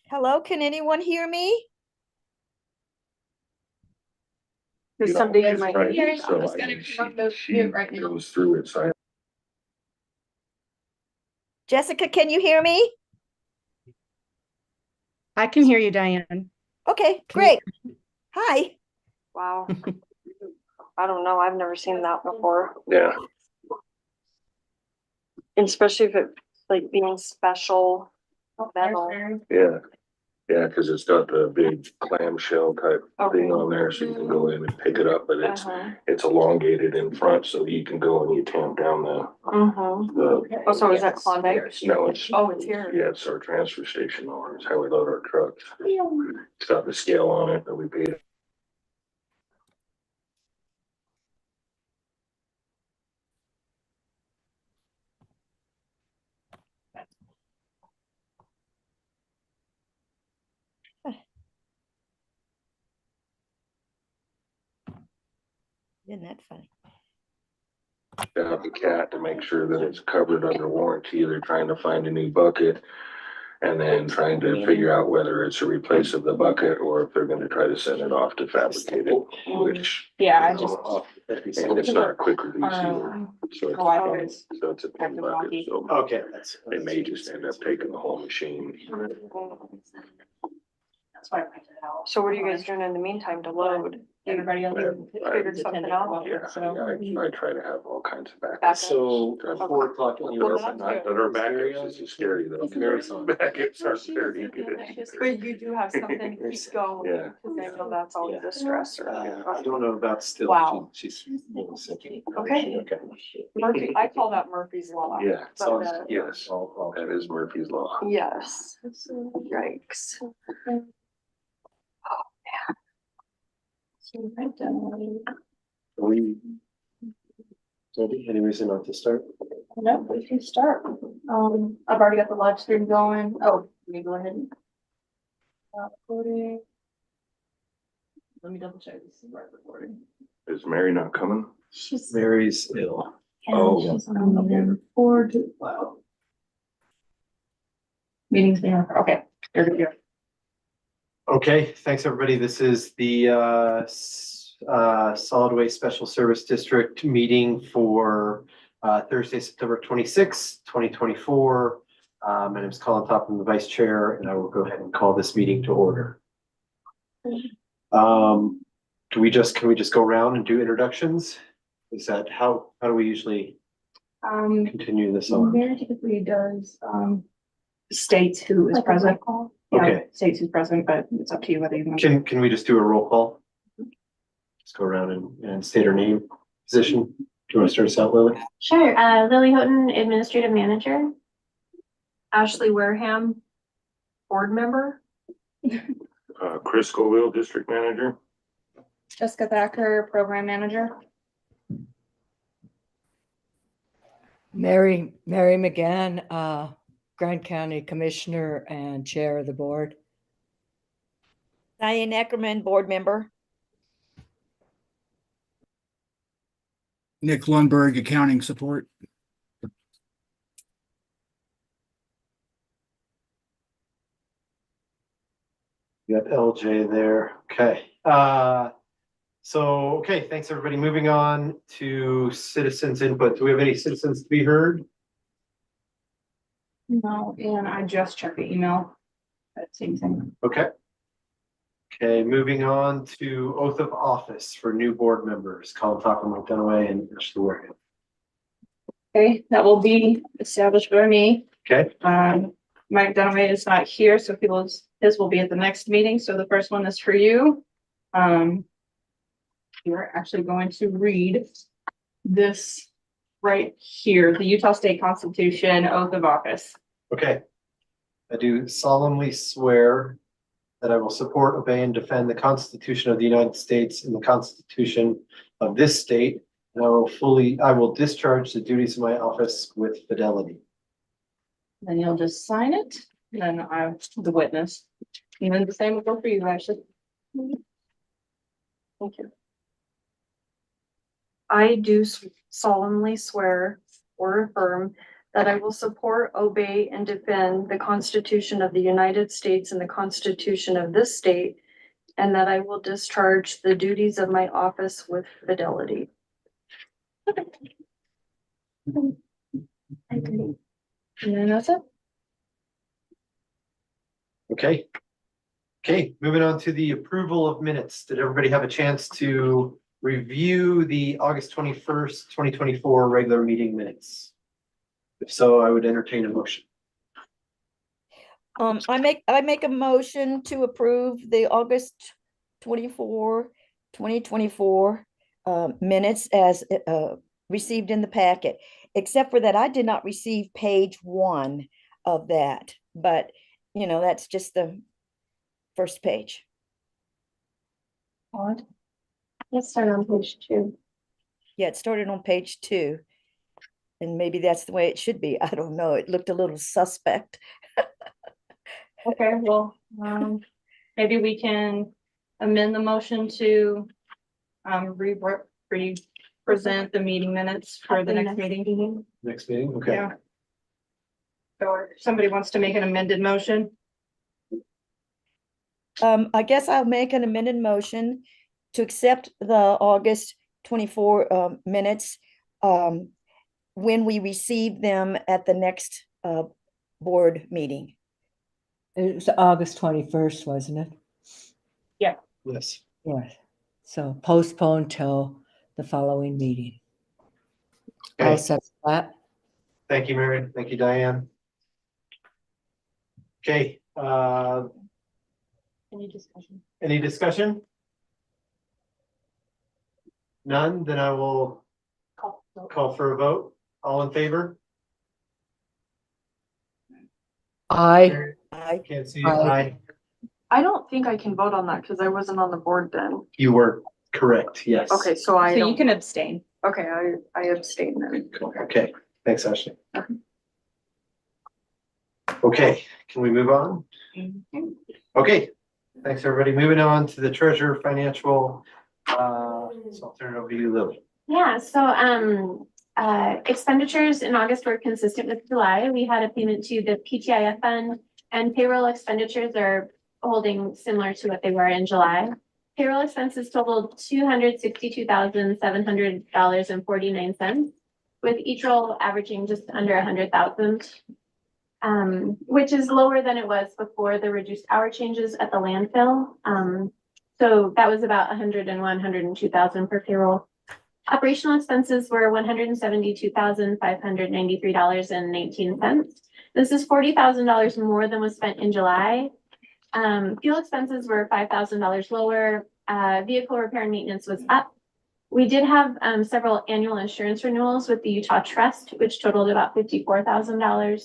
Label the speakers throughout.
Speaker 1: Hello, can anyone hear me?
Speaker 2: There's somebody in my
Speaker 3: Right,
Speaker 2: ear.
Speaker 3: so
Speaker 2: I'm just gonna come to mute right now.
Speaker 3: goes through it, so
Speaker 1: Jessica, can you hear me?
Speaker 4: I can hear you, Diane.
Speaker 1: Okay, great. Hi.
Speaker 2: Wow. I don't know. I've never seen that before.
Speaker 3: yeah,
Speaker 2: And especially if it's like being special metal.
Speaker 3: yeah. Yeah, cause it's got the big clamshell type thing
Speaker 2: Okay.
Speaker 3: on there, so you can go in and pick it up, but it's
Speaker 2: Uh-huh.
Speaker 3: elongated in front, so you can go and you tamp down
Speaker 2: Mm-hmm.
Speaker 3: the.
Speaker 2: Oh, so is that Klondike?
Speaker 3: No, it's.
Speaker 2: Oh, it's here.
Speaker 3: Yeah, it's our transfer station on, it's how we load our trucks. It's got the scale on it that we paid.
Speaker 1: Isn't that funny?
Speaker 3: To have the cat to make sure that it's covered under warranty. They're trying to find a new bucket. And then trying to figure out whether it's a replace of the bucket or if they're gonna try to send it off to fabricate it, which.
Speaker 4: Yeah, I just.
Speaker 3: And it's not a quick release either. So
Speaker 4: Provider
Speaker 3: it's, so it's a big bucket, so
Speaker 5: Okay.
Speaker 3: they may just end up taking the whole machine.
Speaker 4: That's why I printed it out.
Speaker 2: So what are you guys doing in the meantime to load?
Speaker 4: Everybody else
Speaker 2: Figured something out.
Speaker 3: Yeah, I try to have all kinds of backups.
Speaker 2: Backup.
Speaker 5: So at 4 o'clock.
Speaker 2: Well, that's
Speaker 3: Not that our backups is scary though, because our backups aren't very good.
Speaker 2: But you do have something to keep going.
Speaker 3: Yeah.
Speaker 2: Cause I know that's always a stressor.
Speaker 5: I don't know about still.
Speaker 2: Wow.
Speaker 5: She's a little sick.
Speaker 2: Okay. Murphy, I call that Murphy's Law.
Speaker 3: Yeah,
Speaker 2: But,
Speaker 3: yes, that is Murphy's Law.
Speaker 2: yes. Yikes.
Speaker 5: Debbie, any reason not to start?
Speaker 4: No, we can start. I've already got the live stream going. Oh, let me go ahead and. Recording. Let me double check this is right recording.
Speaker 3: Is Mary not coming?
Speaker 4: She's.
Speaker 5: Mary's ill.
Speaker 3: Oh.
Speaker 4: She's on the board. Wow. Meetings being, okay, here we go.
Speaker 5: Okay, thanks, everybody. This is the Solid Waste Special Service District meeting for Thursday, September 26th, 2024. My name is Colin Top, I'm the vice chair, and I will go ahead and call this meeting to order. Can we just go around and do introductions? Is that how do we usually continue this on?
Speaker 4: Mary typically does, states who is present. Yeah,
Speaker 5: Okay.
Speaker 4: states who's present, but it's up to you whether you want.
Speaker 5: Can we just do a roll call? Just go around and state our name, position. Do you want to start us out, Lily?
Speaker 6: Sure. Lily Houghton, Administrative Manager.
Speaker 2: Ashley Wareham, board member.
Speaker 3: Chris Scoville, District Manager.
Speaker 4: Jessica Thacker, Program Manager.
Speaker 7: Mary McGann, Grand County Commissioner and Chair of the Board.
Speaker 1: Diane Eckerman, board member.
Speaker 8: Nick Lundberg, accounting support.
Speaker 5: You got LJ there. Okay. Okay, thanks, everybody. Moving on to citizens input. Do we have any citizens to be heard?
Speaker 4: No, and I just checked the email. That same thing.
Speaker 5: Okay. Okay, moving on to oath of office for new board members, Colin Tucker, Mike Dunaway, and Ashley Wareham.
Speaker 4: Okay, that will be established by me.
Speaker 5: Okay,
Speaker 4: Mike Dunaway is not here, so his will be at the next meeting. So the first one is for you. You're actually going to read this right here, the Utah State Constitution oath of office.
Speaker 5: okay. I do solemnly swear that I will support, obey, and defend the Constitution of the United States and the Constitution of this state. And I will discharge the duties of my office with fidelity.
Speaker 4: Then you'll just sign it, and then I'm the witness. And then the same will go for you, Ashley.
Speaker 2: Thank you. I do solemnly swear or affirm that I will support, obey, and defend the Constitution of the United States and the Constitution of this state, and that I will discharge the duties of my office with fidelity.
Speaker 4: And then that's it.
Speaker 5: Okay. Okay, moving on to the approval of minutes. Did everybody have a chance to review the August 21st, 2024 regular meeting minutes? If so, I would entertain a motion.
Speaker 1: I make a motion to approve the August 2024 minutes as received in the packet, except for that I did not receive page 1 of that, but you know, that's just the first page.
Speaker 6: Let's start on page 2.
Speaker 1: Yeah, it started on page 2. And maybe that's the way it should be. I don't know. It looked a little suspect.
Speaker 4: Okay, well, maybe we can amend the motion to re-present the meeting minutes for the next meeting.
Speaker 5: Next meeting, okay.
Speaker 4: Yeah. Or if somebody wants to make an amended motion.
Speaker 1: I guess I'll make an amended motion to accept the August 24 minutes when we receive them at the next board meeting.
Speaker 7: It was August 21st, wasn't it?
Speaker 5: Yes.
Speaker 7: Yes. So postpone till the following meeting. I'll
Speaker 5: Okay,
Speaker 7: second that.
Speaker 5: thank you, Mary. Thank you, Diane. Okay,
Speaker 6: Any discussion?
Speaker 5: any discussion? None, then I will call for a vote. All in favor?
Speaker 7: I,
Speaker 1: I
Speaker 5: Can't see.
Speaker 7: Aye.
Speaker 5: Aye.
Speaker 2: I don't think I can vote on that because I wasn't on the board then.
Speaker 5: You were correct, yes.
Speaker 2: Okay, so I
Speaker 4: So you
Speaker 2: don't,
Speaker 4: can abstain.
Speaker 2: okay, I abstain then.
Speaker 5: Okay, thanks, Ashley.
Speaker 2: Okay.
Speaker 5: Okay, can we move on? Okay, thanks, everybody. Moving on to the treasurer financial, so I'll turn it over to you, Lily.
Speaker 6: Yeah, so expenditures in August were consistent with July. We had a payment to the PTIF fund, and payroll expenditures are holding similar to what they were in July. Payroll expenses totaled $262,700.49, with each roll averaging just under 100,000. Which is lower than it was before the reduced hour changes at the landfill. So that was about 101, 102,000 per payroll. Operational expenses were $172,593.19. This is $40,000 more than was spent in July. Fuel expenses were $5,000 lower. Vehicle repair and maintenance was up. We did have several annual insurance renewals with the Utah Trust, which totaled about $54,000.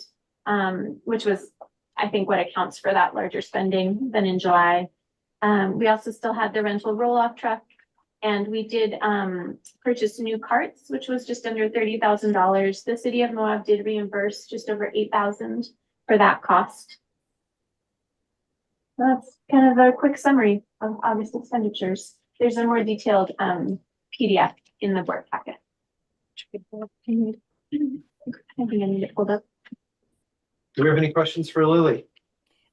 Speaker 6: Which was, I think, what accounts for that larger spending than in July. We also still had the rental roll-off truck, and we did purchase new carts, which was just under $30,000. The city of Moab did reimburse just over $8,000 for that cost. That's kind of a quick summary of August expenditures. There's a more detailed PDF in the board packet. I think I need it pulled up.
Speaker 5: Do we have any questions for Lily?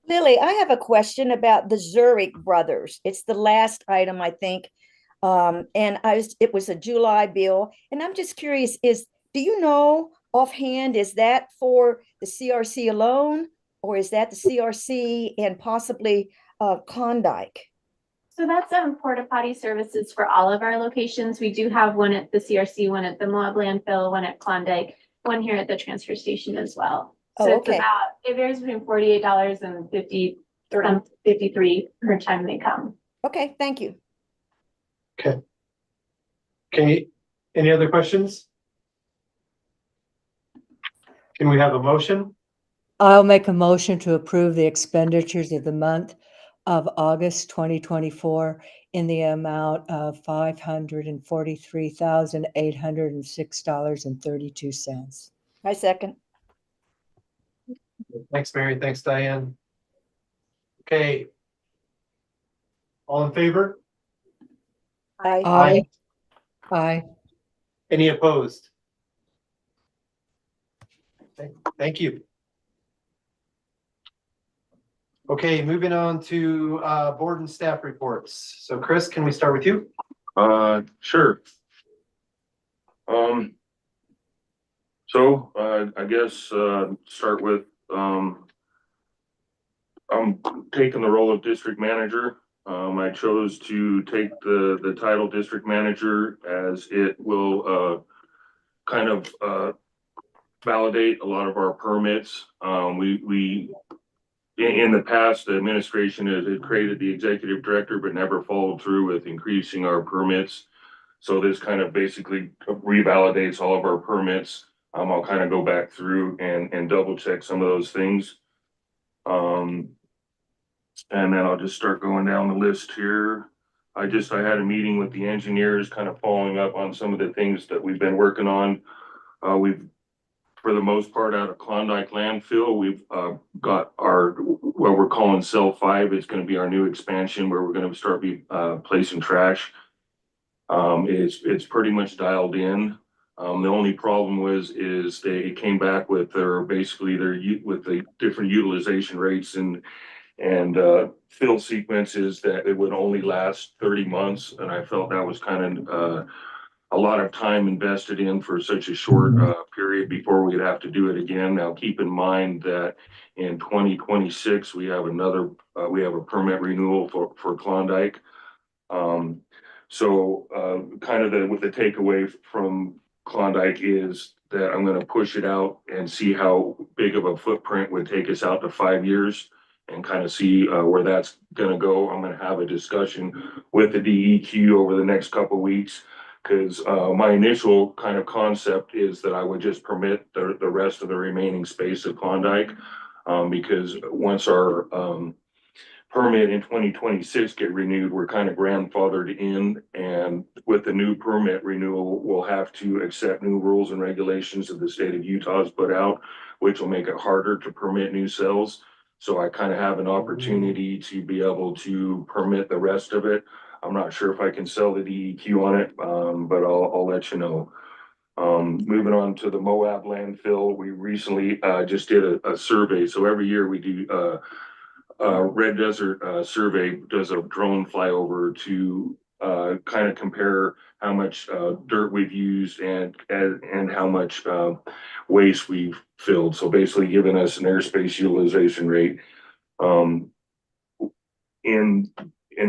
Speaker 1: Lily, I have a question about the Zurich brothers. It's the last item, I think. And it was a July bill. And I'm just curious, do you know offhand, is that for the CRC alone? Or is that the CRC and possibly Klondike?
Speaker 6: So that's porta potty services for all of our locations. We do have one at the CRC, one at the Moab landfill, one at Klondike, one here at the transfer station as well. So
Speaker 1: Oh,
Speaker 6: it's
Speaker 1: okay.
Speaker 6: it varies between $48 and $53 per time they come.
Speaker 1: Okay, thank you.
Speaker 5: Okay, any other questions? Can we have a motion?
Speaker 7: I'll make a motion to approve the expenditures of the month of August 2024 in the amount of $543,806.32.
Speaker 1: I second.
Speaker 5: Thanks, Mary. Thanks, Diane. Okay. All in favor?
Speaker 1: Aye.
Speaker 7: Aye. Aye.
Speaker 5: Any opposed? Thank you. Okay, moving on to board and staff reports. So Chris, can we start with you?
Speaker 3: Sure. I guess, start with, I'm taking the role of district manager. I chose to take the title district manager as it will, kind of, validate a lot of our permits. In the past, the administration had created the executive director, but never followed through with increasing our permits. So this kind of basically revalidates all of our permits. I'll kind of go back through and double check some of those things. And then I'll just start going down the list here. I had a meeting with the engineers, kind of following up on some of the things that we've been working on. We've, for the most part, out of Klondike landfill, we've got our, what we're calling cell 5. It's going to be our new expansion where we're going to start placing trash. It's pretty much dialed in. The only problem is they came back with basically with the different utilization rates and fill sequences that it would only last 30 months. And I felt that was kind of a lot of time invested in for such a short period before we'd have to do it again. Now, keep in mind that in 2026, we have a permit renewal for Klondike. Kind of with the takeaway from Klondike is that I'm going to push it out and see how big of a footprint would take us out to 5 years and kind of see where that's going to go. I'm going to have a discussion with the DEQ over the next couple of weeks, because my initial kind of concept is that I would just permit the rest of the remaining space at Klondike, because once our permit in 2026 get renewed, we're kind of grandfathered in, and with the new permit renewal, we'll have to accept new rules and regulations that the state of Utah has put out, which will make it harder to permit new cells. So I kind of have an opportunity to be able to permit the rest of it. I'm not sure if I can sell the DEQ on it, but I'll let you know. Moving on to the Moab landfill, we recently just did a survey. So every year we do Red Desert survey does a drone flyover to kind of compare how much dirt we've used and how much waste we've filled. So basically giving us an airspace utilization rate. And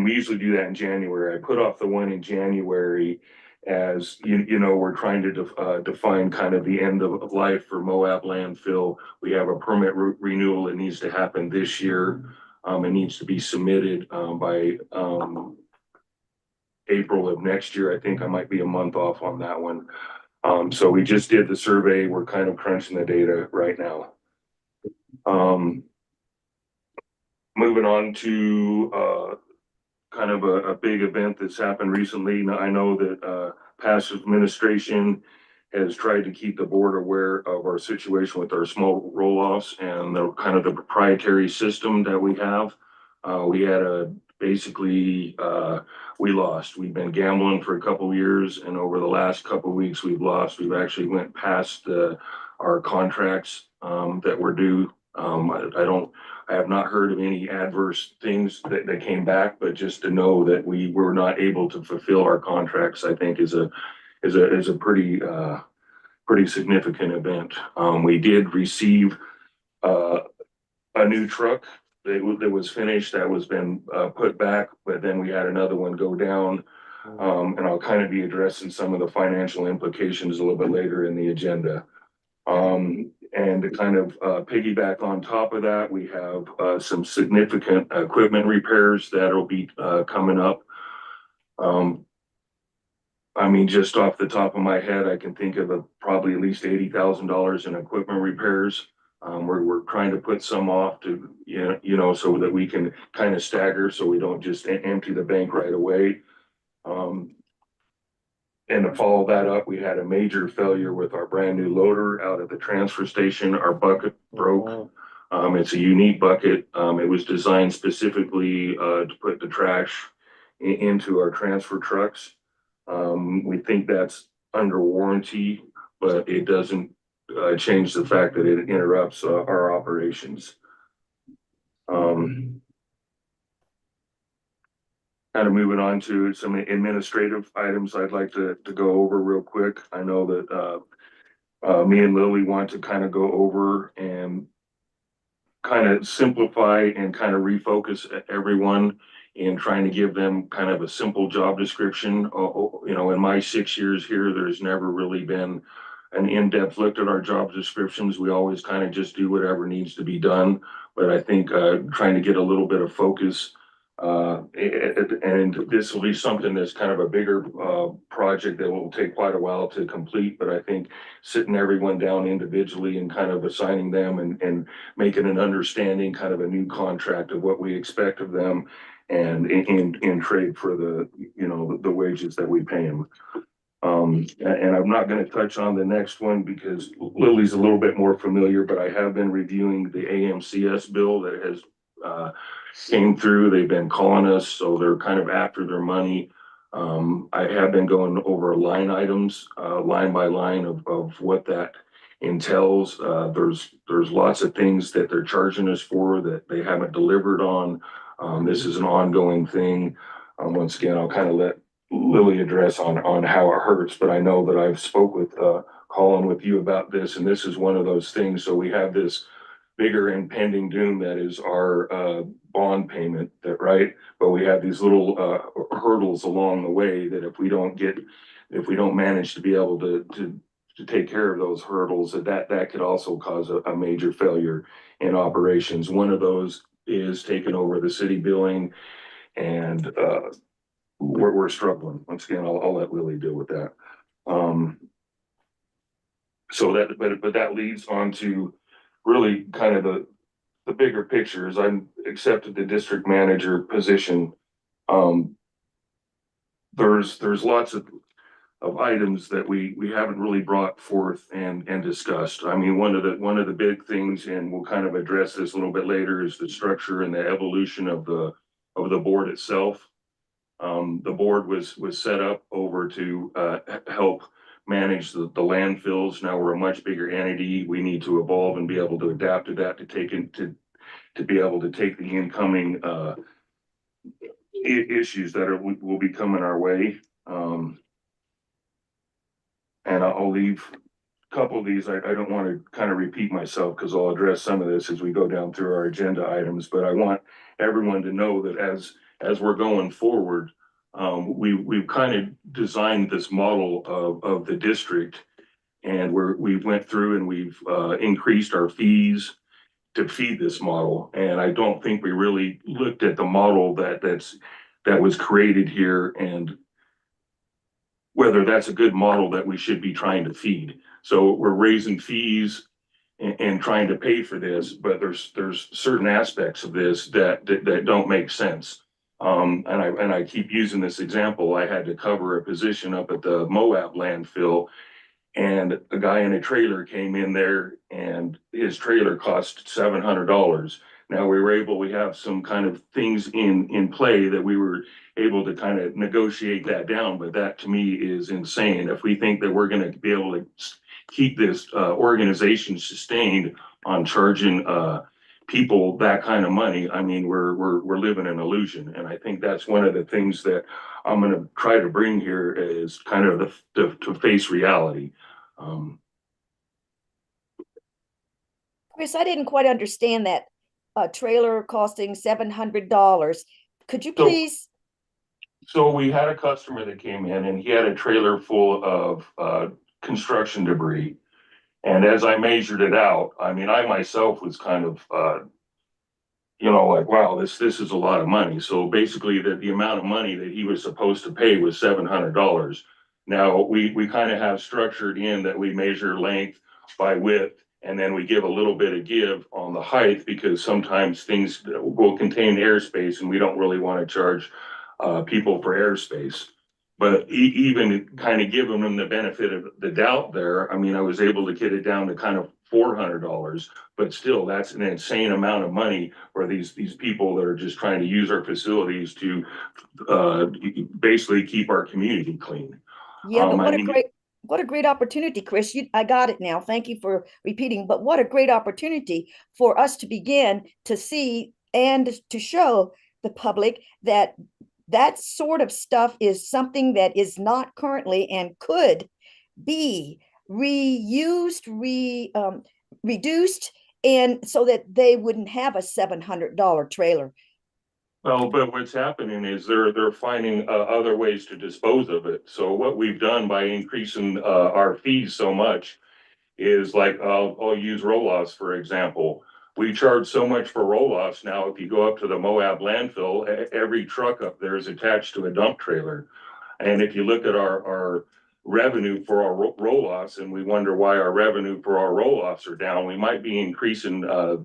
Speaker 3: we usually do that in January. I put off the one in January as we're trying to define kind of the end of life for Moab landfill. We have a permit renewal that needs to happen this year. It needs to be submitted by April of next year. I think I might be a month off on that one. So we just did the survey. We're kind of crunching the data right now. Moving on to kind of a big event that's happened recently. Now, I know that past administration has tried to keep the board aware of our situation with our small roll-offs and the kind of the proprietary system that we have. We had we lost. We've been gambling for a couple of years, and over the last couple of weeks we've lost. We've actually went past our contracts that were due. I have not heard of any adverse things that came back, but just to know that we were not able to fulfill our contracts, I think is a pretty significant event. We did receive a new truck that was finished, that was been put back, but then we had another one go down. And I'll kind of be addressing some of the financial implications a little bit later in the agenda. And to kind of piggyback on top of that, we have some significant equipment repairs that'll be coming up. I mean, just off the top of my head, I can think of probably at least $80,000 in equipment repairs. We're trying to put some off to, so that we can kind of stagger, so we don't just empty the bank right away. And to follow that up, we had a major failure with our brand new loader out at the transfer station. Our bucket broke. It's a unique bucket. It was designed specifically to put the trash into our transfer trucks. We think that's under warranty, but it doesn't change the fact that it interrupts our operations. Kind of moving on to some administrative items I'd like to go over real quick. I know that me and Lily want to kind of go over and kind of simplify and kind of refocus everyone in trying to give them kind of a simple job description. You know, in my 6 years here, there's never really been an in-depth look at our job descriptions. We always kind of just do whatever needs to be done. But I think trying to get a little bit of focus, and this will be something that's kind of a bigger project that will take quite a while to complete. But I think sitting everyone down individually and kind of assigning them and making an understanding, kind of a new contract of what we expect of them, and in trade for the, you know, the wages that we pay them. And I'm not going to touch on the next one because Lily's a little bit more familiar, but I have been reviewing the AMCS bill that has came through. They've been calling us, so they're kind of after their money. I have been going over line items, line by line of what that entails. There's lots of things that they're charging us for that they haven't delivered on. This is an ongoing thing. Once again, I'll kind of let Lily address on how it hurts, but I know that I've spoke with Colin with you about this, and this is one of those things. So we have this bigger impending doom that is our bond payment, that right, but we have these little hurdles along the way that if we don't manage to be able to take care of those hurdles, that could also cause a major failure in operations. One of those is taking over the city billing, and we're struggling. Once again, I'll let Lily deal with that. So that, but that leads on to really kind of the bigger picture. As I'm accepted the district manager position, there's lots of items that we haven't really brought forth and discussed. I mean, one of the big things, and we'll kind of address this a little bit later, is the structure and the evolution of the board itself. The board was set up over to help manage the landfills. Now we're a much bigger entity. We need to evolve and be able to adapt to that, to be able to take the incoming issues that will be coming our way. And I'll leave a couple of these. I don't want to kind of repeat myself because I'll address some of this as we go down through our agenda items, but I want everyone to know that as we're going forward, we've kind of designed this model of the district, and we went through and we've increased our fees to feed this model. And I don't think we really looked at the model that was created here and whether that's a good model that we should be trying to feed. So we're raising fees and trying to pay for this, but there's certain aspects of this that don't make sense. And I keep using this example. I had to cover a position up at the Moab landfill, and a guy in a trailer came in there and his trailer cost $700. Now we have some kind of things in play that we were able to kind of negotiate that down, but that to me is insane. If we think that we're going to be able to keep this organization sustained on charging people that kind of money, I mean, we're living an illusion. And I think that's one of the things that I'm going to try to bring here is kind of to face reality.
Speaker 1: Chris, I didn't quite understand that trailer costing $700. Could you
Speaker 3: So-
Speaker 1: please?
Speaker 3: So we had a customer that came in and he had a trailer full of construction debris. And as I measured it out, I mean, I myself was kind of, like, wow, this is a lot of money. So basically the amount of money that he was supposed to pay was $700. Now we kind of have structured in that we measure length by width, and then we give a little bit of give on the height because sometimes things will contain airspace and we don't really want to charge people for airspace. But even kind of giving them the benefit of the doubt there, I mean, I was able to get it down to kind of $400, but still that's an insane amount of money for these people that are just trying to use our facilities to basically keep our community clean.
Speaker 1: Yeah, but
Speaker 3: I
Speaker 1: what a
Speaker 3: mean-
Speaker 1: great, what a great opportunity, Chris. I got it now. Thank you for repeating, but what a great opportunity for us to begin to see and to show the public that that sort of stuff is something that is not currently and could be reused, reduced, and so that they wouldn't have a $700 trailer.
Speaker 9: Well, but what's happening is they're finding other ways to dispose of it. So what we've done by increasing our fees so much is like, I'll use roll-offs, for example. We charge so much for roll-offs now. If you go up to the Moab landfill, every truck up there is attached to a dump trailer. And if you look at our revenue for our roll-offs, and we wonder why our revenue for our roll-offs are down, we might be increasing the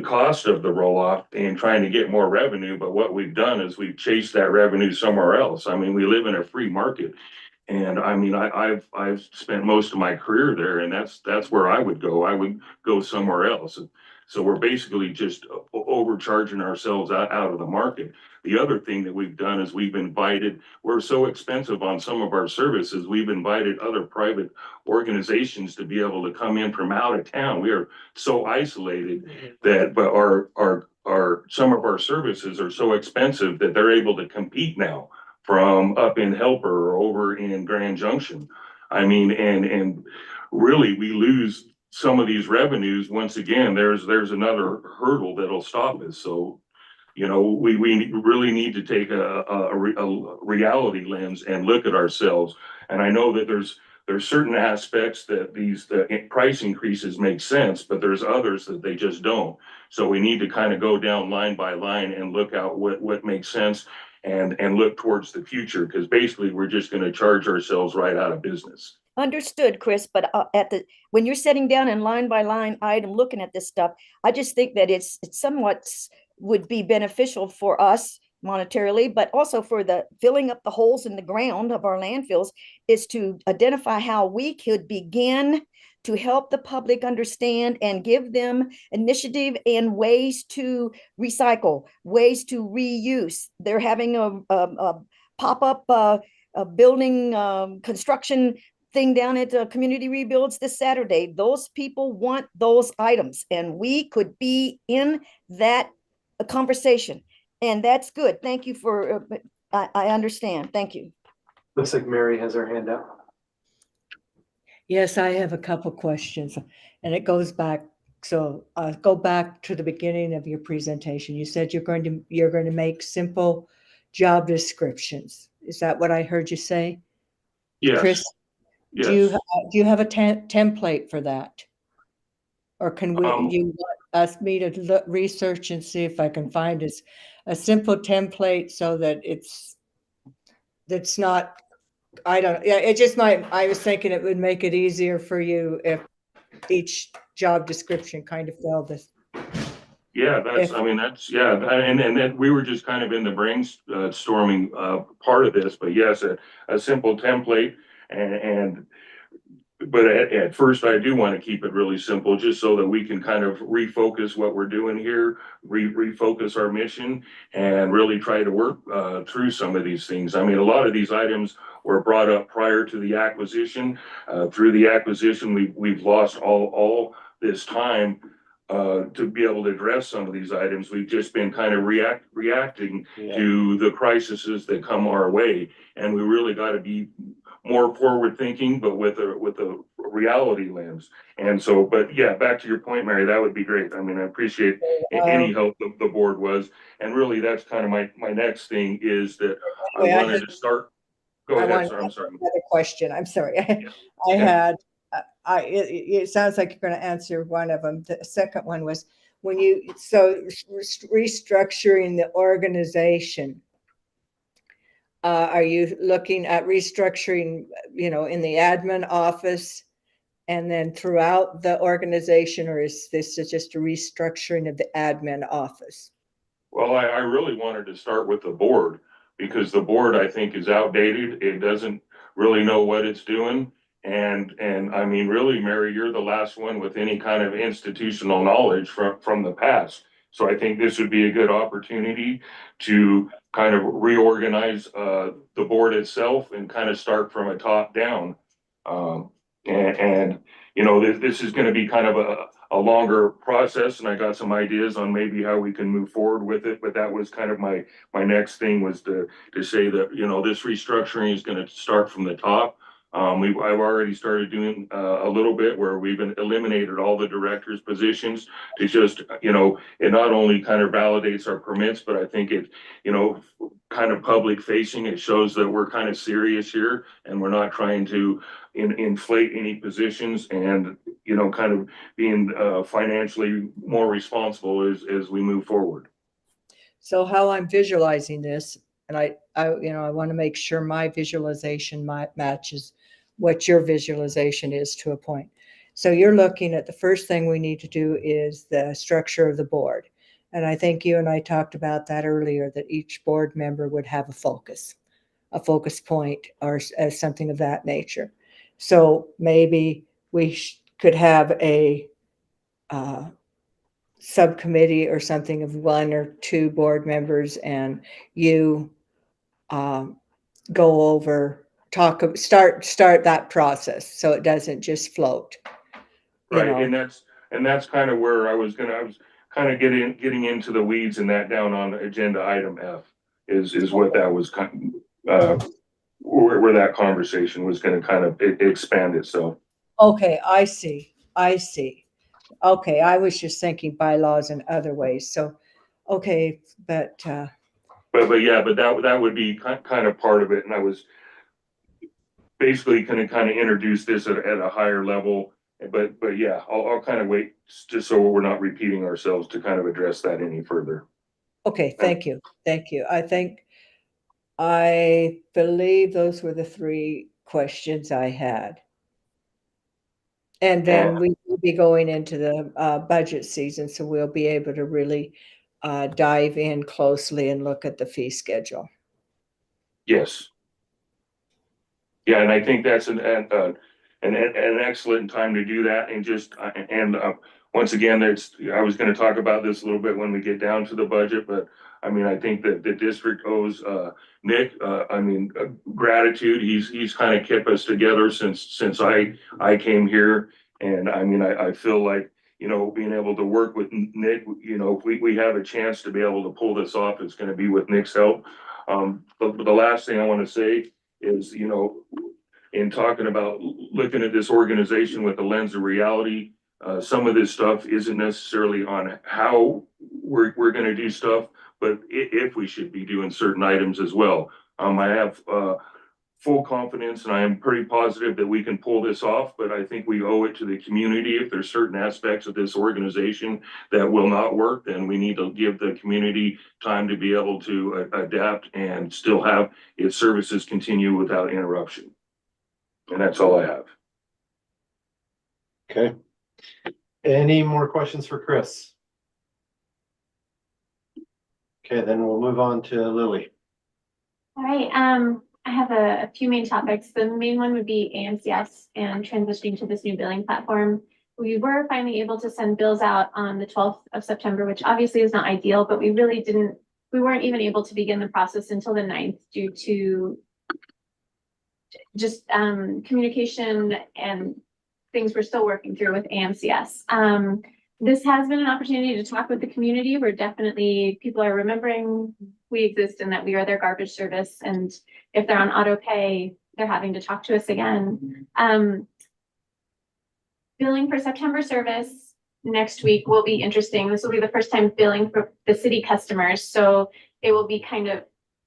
Speaker 9: cost of the roll-off and trying to get more revenue. But what we've done is we've chased that revenue somewhere else. I mean, we live in a free market. And I mean, I've spent most of my career there, and that's where I would go. I would go somewhere else. So we're basically just overcharging ourselves out of the market. The other thing that we've done is we're so expensive on some of our services, we've invited other private organizations to be able to come in from out of town. We are so isolated that, but some of our services are so expensive that they're able to compete now from up in Helper or over in Grand Junction. I mean, and really we lose some of these revenues. Once again, there's another hurdle that'll stop us. So, you know, we really need to take a reality lens and look at ourselves. And I know that there's certain aspects that the price increases make sense, but there's others that they just don't. So we need to kind of go down line by line and look out what makes sense and look towards the future, because basically we're just going to charge ourselves right out of business.
Speaker 1: Understood, Chris, but when you're sitting down in line by line item looking at this stuff, I just think that it's somewhat would be beneficial for us monetarily, but also for the filling up the holes in the ground of our landfills, is to identify how we could begin to help the public understand and give them initiative and ways to recycle, ways to reuse. They're having a pop-up a building construction thing down at Community Rebuilds this Saturday. Those people want those items, and we could be in that conversation. And that's good. Thank you for, I understand. Thank you.
Speaker 5: Looks like Mary has her hand up.
Speaker 7: Yes, I have a couple questions, and it goes back. So go back to the beginning of your presentation. You said you're going to make simple job descriptions. Is that what I heard you say?
Speaker 9: Yes.
Speaker 7: Chris,
Speaker 9: yes.
Speaker 7: do you have a template for that? Or can you ask me to research and see if I can find a simple template so that that's not, I don't, yeah, it just might, I was thinking it would make it easier for you if each job description kind of fell this.
Speaker 9: Yeah, and then we were just kind of in the brainstorming part of this, but yes, a simple template but at first I do want to keep it really simple, just so that we can kind of refocus what we're doing here, refocus our mission, and really try to work through some of these things. I mean, a lot of these items were brought up prior to the acquisition. Through the acquisition, we've lost all this time to be able to address some of these items. We've just been kind of reacting to the crises that come our way, and we really got to be more forward thinking, but with a reality lens. And so, but yeah, back to your point, Mary, that would be great. I mean, I appreciate any help the board was, and really that's kind of my next thing is that I wanted to start. Go ahead, sir. I'm sorry.
Speaker 7: Another question. I'm sorry.
Speaker 9: Yeah.
Speaker 7: It sounds like you're going to answer one of them. The second one was restructuring the organization. Are you looking at restructuring, in the admin office and then throughout the organization, or is this just a restructuring of the admin office?
Speaker 9: Well, I really wanted to start with the board, because the board, I think, is outdated. It doesn't really know what it's doing. And I mean, really, Mary, you're the last one with any kind of institutional knowledge from the past. So I think this would be a good opportunity to kind of reorganize, the board itself and kind of start from a top down. And, you know, this is gonna be kind of a longer process, and I got some ideas on maybe how we can move forward with it, but that was kind of my next thing was to say that, you know, this restructuring is gonna start from the top. I've already started doing a little bit where we've eliminated all the directors' positions to just, you know, it not only kind of validates our permits, but I think it, you know, kind of public facing, it shows that we're kind of serious here and we're not trying to inflate any positions and, you know, kind of being financially more responsible as we move forward.
Speaker 7: So how I'm visualizing this, and I want to make sure my visualization matches what your visualization is to a point. So you're looking at the first thing we need to do is the structure of the board. And I think you and I talked about that earlier, that each board member would have a focus point or something of that nature. So maybe we could have a subcommittee or something of 1 or 2 board members, and you go over, start that process so it doesn't just float.
Speaker 9: Right, and that's kind of where I was kind of getting into the weeds and that down on agenda item F is what that was kind of, where that conversation was gonna kind of expand itself.
Speaker 7: Okay, I see. Okay, I was just thinking bylaws in other ways. So, okay, but
Speaker 9: that would be kind of part of it, and I was basically gonna kind of introduce this at a higher level. But yeah, I'll kind of wait just so we're not repeating ourselves to kind of address that any further.
Speaker 7: okay, thank you. I believe those were the 3 questions I had. And then we will be going into the budget season, so we'll be able to really dive in closely and look at the fee schedule.
Speaker 9: Yes. Yeah, and I think that's an excellent time to do that, and just, once again, I was gonna talk about this a little bit when we get down to the budget, but I mean, I think that the district owes, Nick, gratitude. He's kind of kept us together since I came here. And I mean, I feel like, you know, being able to work with Nick, you know, if we have a chance to be able to pull this off, it's gonna be with Nick's help. But the last thing I wanna say is, you know, in talking about looking at this organization with the lens of reality, some of this stuff isn't necessarily on how we're gonna do stuff, but if we should be doing certain items as well. I have full confidence and I am pretty positive that we can pull this off, but I think we owe it to the community. If there's certain aspects of this organization that will not work, then we need to give the community time to be able to adapt and still have its services continue without interruption. And that's all I have.
Speaker 5: Okay. Any more questions for Chris? Okay, then we'll move on to Lily.
Speaker 6: All right, I have a few main topics. The main one would be AMCS and transitioning to this new billing platform. We were finally able to send bills out on the 12th of September, which obviously is not ideal, but we weren't even able to begin the process until the 9th due to just communication and things we're still working through with AMCS. This has been an opportunity to talk with the community. People are remembering we exist and that we are their garbage service. And if they're on auto pay, they're having to talk to us again. Billing for September service next week will be interesting. This will be the first time billing for the city customers. So it will be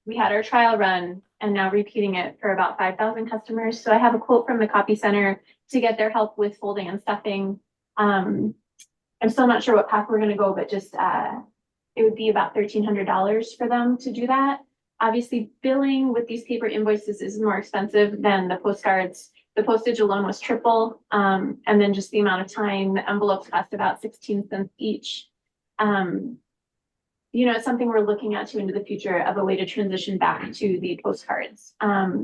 Speaker 6: we had our trial run and now repeating it for about 5,000 customers. So I have a quote from the copy center to get their help with folding and stuffing. I'm still not sure what path we're gonna go, but just it would be about $1,300 for them to do that. Obviously, billing with these paper invoices is more expensive than the postcards. The postage alone was triple, and then just the amount of time, the envelopes cost about 16 cents each. You know, it's something we're looking at into the future of a way to transition back to the postcards,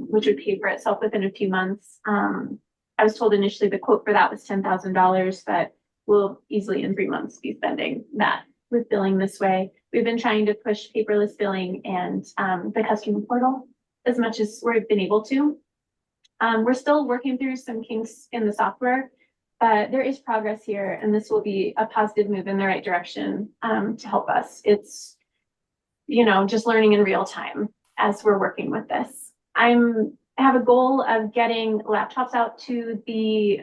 Speaker 6: which would pay for itself within a few months. I was told initially the quote for that was $10,000, but we'll easily in 3 months be spending that with billing this way. We've been trying to push paperless billing and the customer portal as much as we've been able to. We're still working through some kinks in the software, but there is progress here, and this will be a positive move in the right direction to help us. It's, you know, just learning in real time as we're working with this. I have a goal of getting laptops out to the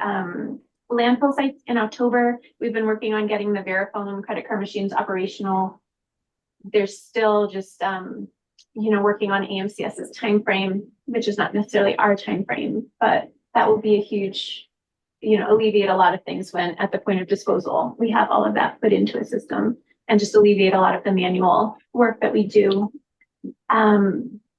Speaker 6: landfill sites in October. We've been working on getting the Verifone credit card machines operational. They're still just, you know, working on AMCS's timeframe, which is not necessarily our timeframe, but that will be a huge, you know, alleviate a lot of things when at the point of disposal, we have all of that put into a system and just alleviate a lot of the manual work that we do.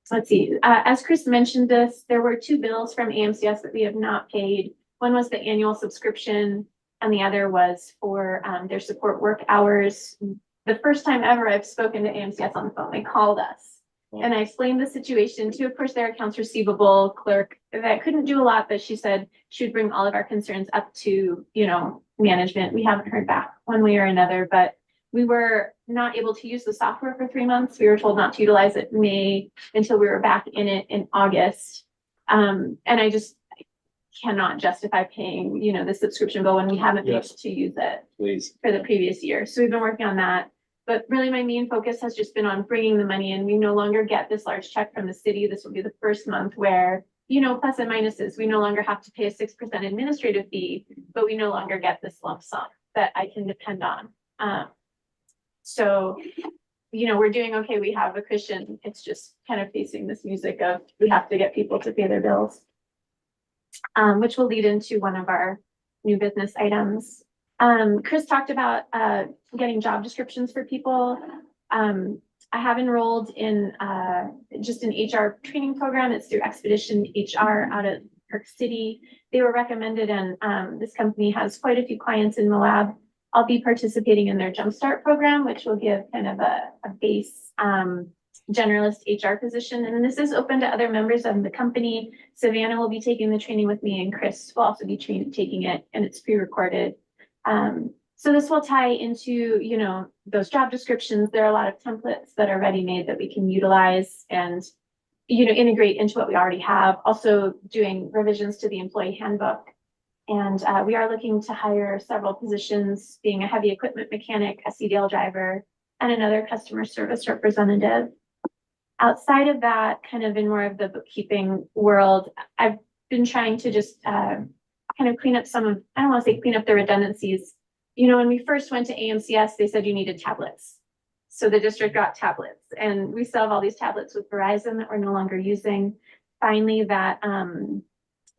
Speaker 6: Let's see, as Chris mentioned this, there were 2 bills from AMCS that we have not paid. One was the annual subscription and the other was for their support work hours. The first time ever I've spoken to AMCS on the phone, they called us. And I explained the situation to, of course, their accounts receivable clerk that couldn't do a lot, but she said she would bring all of our concerns up to, you know, management. We haven't heard back one way or another, but we were not able to use the software for 3 months. We were told not to utilize it in May until we were back in it in August. And I just cannot justify paying, you know, the subscription bill when we haven't been able to use it for the previous year. So we've been working on that. But really my main focus has just been on bringing the money in. We no longer get this large check from the city. This will be the first month where, you know, plus and minuses, we no longer have to pay a 6% administrative fee, but we no longer get this lump sum that I can depend on. So, you know, we're doing okay. We have a cushion. It's just kind of facing this music of we have to get people to pay their bills, which will lead into one of our new business items. Chris talked about getting job descriptions for people. I have enrolled in just an HR training program. It's through Expedition HR out of Park City. They were recommended, and this company has quite a few clients in Moab. I'll be participating in their Jumpstart program, which will give kind of a base generalist HR position. And this is open to other members of the company. Savannah will be taking the training with me, and Chris will also be taking it, and it's pre-recorded. So this will tie into, you know, those job descriptions. There are a lot of templates that are ready-made that we can utilize and, you know, integrate into what we already have. Also doing revisions to the employee handbook. And we are looking to hire several positions, being a heavy equipment mechanic, a CDL driver, and another customer service representative. Outside of that, kind of in more of the bookkeeping world, I've been trying to just kind of clean up some of, I don't want to say clean up the redundancies. You know, when we first went to AMCS, they said you needed tablets. So the district got tablets, and we still have all these tablets with Verizon that we're no longer using. Finally, that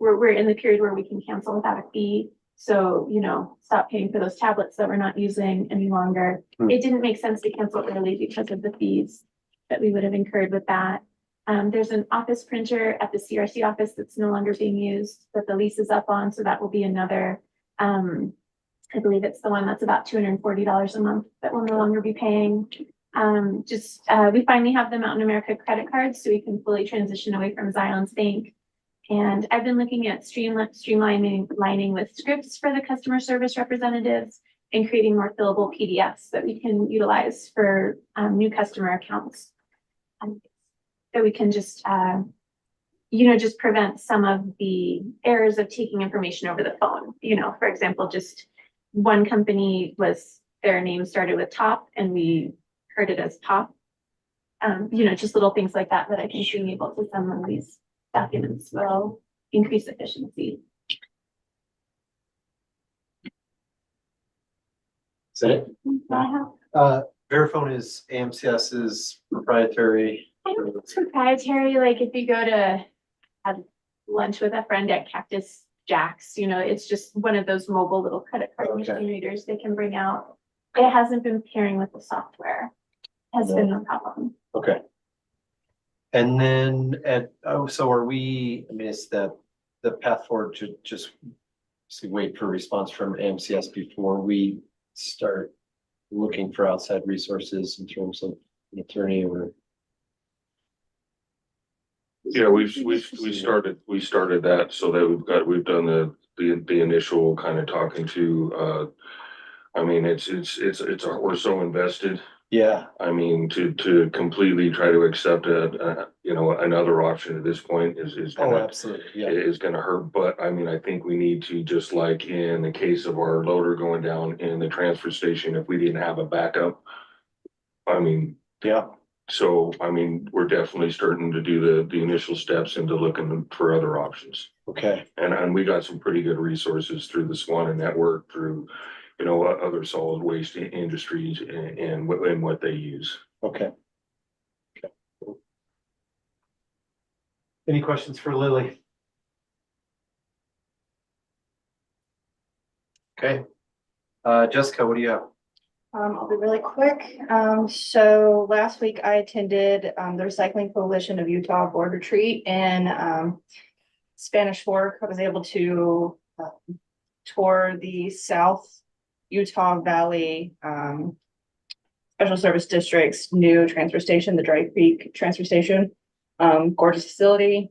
Speaker 6: we're in the period where we can cancel without a fee. So, you know, stop paying for those tablets that we're not using any longer. It didn't make sense to cancel early because of the fees that we would have incurred with that. There's an office printer at the CRC office that's no longer being used, that the lease is up on. So that will be another, I believe it's the one that's about $240 a month that we'll no longer be paying. We finally have the Mountain America credit cards, so we can fully transition away from Zion's Bank. And I've been looking at streamlining with scripts for the customer service representatives and creating more fillable PDFs that we can utilize for new customer accounts. That we can just, you know, just prevent some of the errors of taking information over the phone. You know, for example, just one company was, their name started with Top and we heard it as Pop. You know, just little things like that, that I think being able to send them these documents will increase efficiency.
Speaker 5: Is that it? Verifone is AMCS's proprietary.
Speaker 6: I don't know if it's proprietary, like if you go to have lunch with a friend at Cactus Jack's, you know, it's just one of those mobile little credit card machine readers they can bring out. It hasn't been pairing with the software. Has been no problem.
Speaker 5: Okay. And then so are we, I mean, is the path forward to just wait for a response from AMCS before we start looking for outside resources in terms of an attorney or?
Speaker 9: Yeah, we started that so that we've done the initial kind of talking to
Speaker 3: I mean, we're so invested.
Speaker 5: Yeah,
Speaker 3: I mean, to completely try to accept another option at this point is
Speaker 5: oh,
Speaker 3: gonna,
Speaker 5: absolutely, yeah,
Speaker 3: is gonna hurt. But I mean, I think we need to, just like in the case of our loader going down in the transfer station, if we didn't have a backup. I mean,
Speaker 5: yeah,
Speaker 3: so, I mean, we're definitely starting to do the initial steps into looking for other options.
Speaker 5: okay,
Speaker 3: And we got some pretty good resources through the Swanton network, through, other solid waste industries and what they use.
Speaker 5: okay. Any questions for Lily? Okay. Jessica, what do you have?
Speaker 4: I'll be really quick. So last week I attended, the Recycling Coalition of Utah Board Retreat in, Spanish Fork. I was able to, tour the South Utah Valley, Special Service District's new transfer station, the Dry Creek Transfer Station. Gorgeous facility,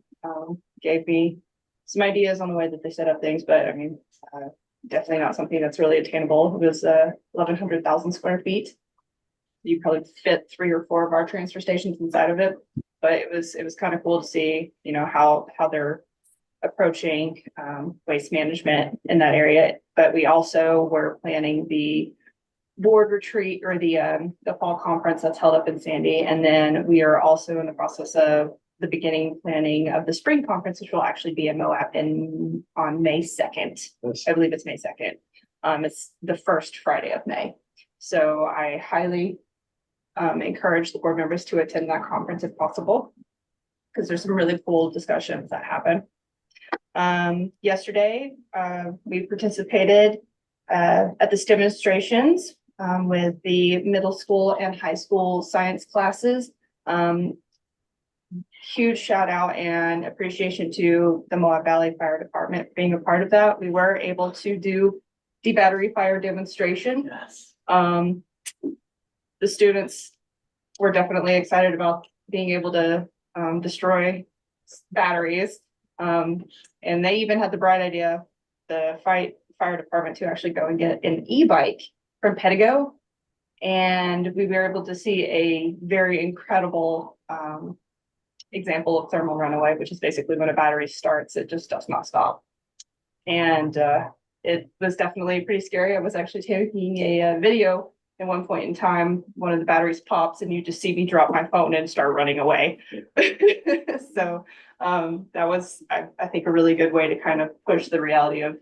Speaker 4: gave me some ideas on the way that they set up things, but I mean, definitely not something that's really attainable. It was 1,100,000 square feet. You probably fit 3 or 4 of our transfer stations inside of it, but it was kind of cool to see, how they're approaching waste management in that area. But we also were planning the board retreat, or the fall conference that's held up in Sandy, and then we are also in the process of the beginning planning of the spring conference, which will actually be in Moab on May 2nd. I believe it's May 2nd. It's the first Friday of May. So I highly encourage the board members to attend that conference if possible, because there's some really cool discussions that happen. Yesterday, we participated at the demonstrations with the middle school and high school science classes. Huge shout out and appreciation to the Moab Valley Fire Department being a part of that. We were able to do the battery fire demonstration.
Speaker 5: Yes.
Speaker 4: The students were definitely excited about being able to destroy batteries. And they even had the bright idea, the fire department, to actually go and get an e-bike from Pedigo. And we were able to see a very incredible example of thermal runaway, which is basically when a battery starts, it just does not stop. And it was definitely pretty scary. I was actually taking a video at one point in time. One of the batteries pops and you just see me drop my phone and start running away. So that was, I think, a really good way to kind of push the reality of,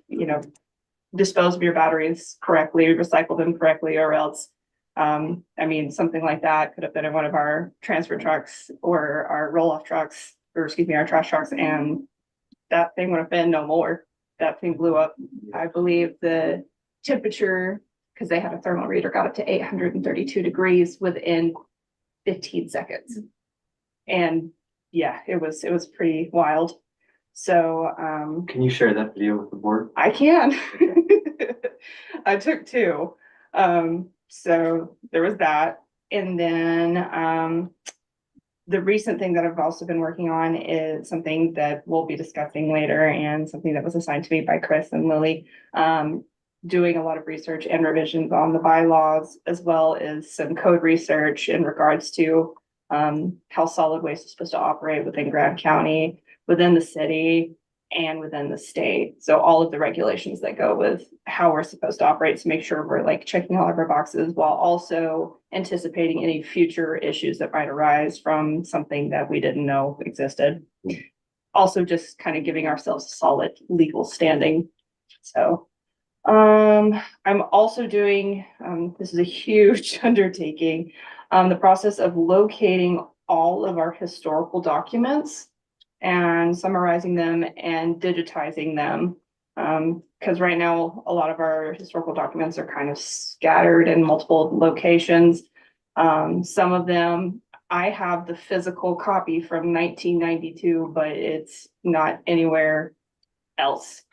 Speaker 4: dispose of your batteries correctly, recycle them correctly, or else I mean, something like that could have been in one of our transfer trucks or our roll-off trucks, or excuse me, our trash trucks, and that thing would have been no more. That thing blew up. I believe the temperature, because they had a thermal reader, got up to 832 degrees within 15 seconds. And yeah, it was pretty wild. So
Speaker 5: Can you share that video with the board?
Speaker 4: I can. I took 2. So there was that. And then the recent thing that I've also been working on is something that we'll be discussing later, and something that was assigned to me by Chris and Lily, doing a lot of research and revisions on the bylaws, as well as some code research in regards to how solid waste is supposed to operate within Grand County, within the city, and within the state. So all of the regulations that go with how we're supposed to operate, to make sure we're like checking all of our boxes, while also anticipating any future issues that might arise from something that we didn't know existed. Also just kind of giving ourselves a solid legal standing. So I'm also doing, this is a huge undertaking, the process of locating all of our historical documents and summarizing them and digitizing them. Because right now, a lot of our historical documents are kind of scattered in multiple locations. Some of them, I have the physical copy from 1992, but it's not anywhere else.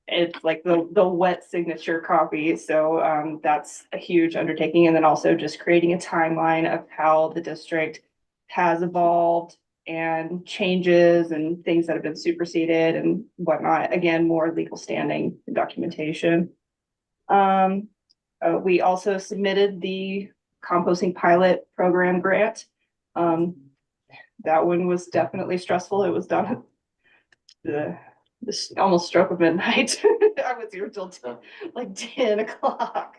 Speaker 4: It's like the wet signature copy. So that's a huge undertaking. And then also just creating a timeline of how the district has evolved, and changes and things that have been superseded and whatnot. Again, more legal standing documentation. We also submitted the composting pilot program grant. That one was definitely stressful. It was done at this almost stroke of midnight. I was here till like 10 o'clock.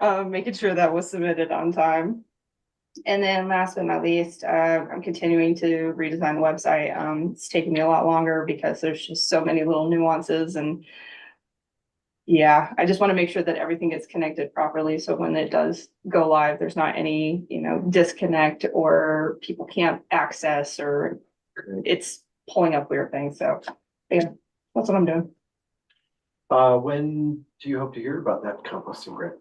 Speaker 4: Making sure that was submitted on time. And then last but not least, I'm continuing to redesign the website. It's taking me a lot longer because there's just so many little nuances and yeah, I just want to make sure that everything gets connected properly. So when it does go live, there's not any, disconnect or people can't access or it's pulling up weird things. So yeah, that's what I'm doing.
Speaker 5: When do you hope to hear about that composting grant?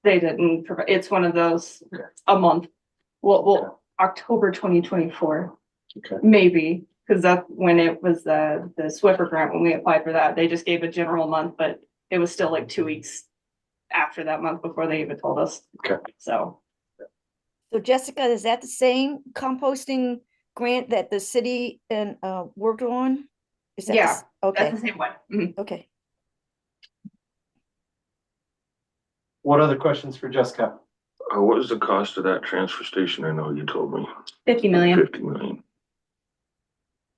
Speaker 4: They didn't provide, it's one of those a month. Well, October 2024.
Speaker 5: Okay.
Speaker 4: Maybe, because that's when it was the Swiffer grant, when we applied for that, they just gave a general month, but it was still like 2 weeks after that month before they even told us.
Speaker 5: Okay.
Speaker 4: So.
Speaker 1: So Jessica, is that the same composting grant that the city and worked on? Is that
Speaker 4: Yeah,
Speaker 1: okay.
Speaker 4: That's the same one. Mhm.
Speaker 1: Okay.
Speaker 5: What other questions for Jessica?
Speaker 3: What was the cost of that transfer station? I know you told me.
Speaker 4: 50 million.
Speaker 3: 50 million.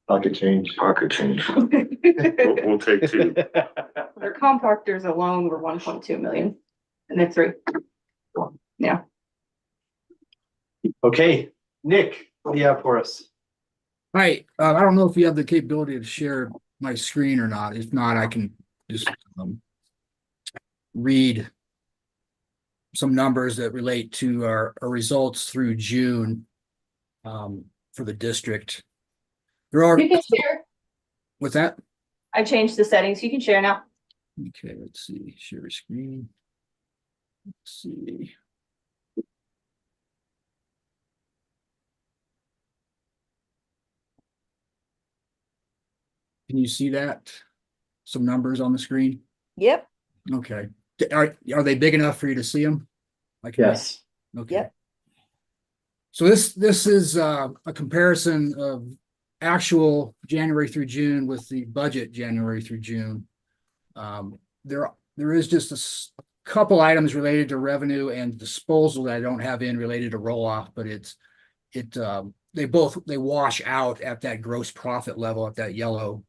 Speaker 5: Pocket change.
Speaker 3: Pocket change. We'll take two.
Speaker 4: Their compactors alone were 1.2 million and they're 3. Yeah.
Speaker 5: Okay, Nick, what do you have for us?
Speaker 8: Hi, I don't know if you have the capability to share my screen or not. If not, I can just read some numbers that relate to our results through June for the district. There are,
Speaker 4: You can share.
Speaker 8: what's that?
Speaker 4: I changed the settings. You can share now.
Speaker 8: Okay, let's see, share screen. Let's see. Can you see that? Some numbers on the screen?
Speaker 1: Yep.
Speaker 8: Okay. Are they big enough for you to see them?
Speaker 5: Yes.
Speaker 8: Okay.
Speaker 1: Yep.
Speaker 8: So this is a comparison of actual January through June with the budget January through June. There is just a couple items related to revenue and disposal that I don't have in related to roll off, but they wash out at that gross profit level at that yellow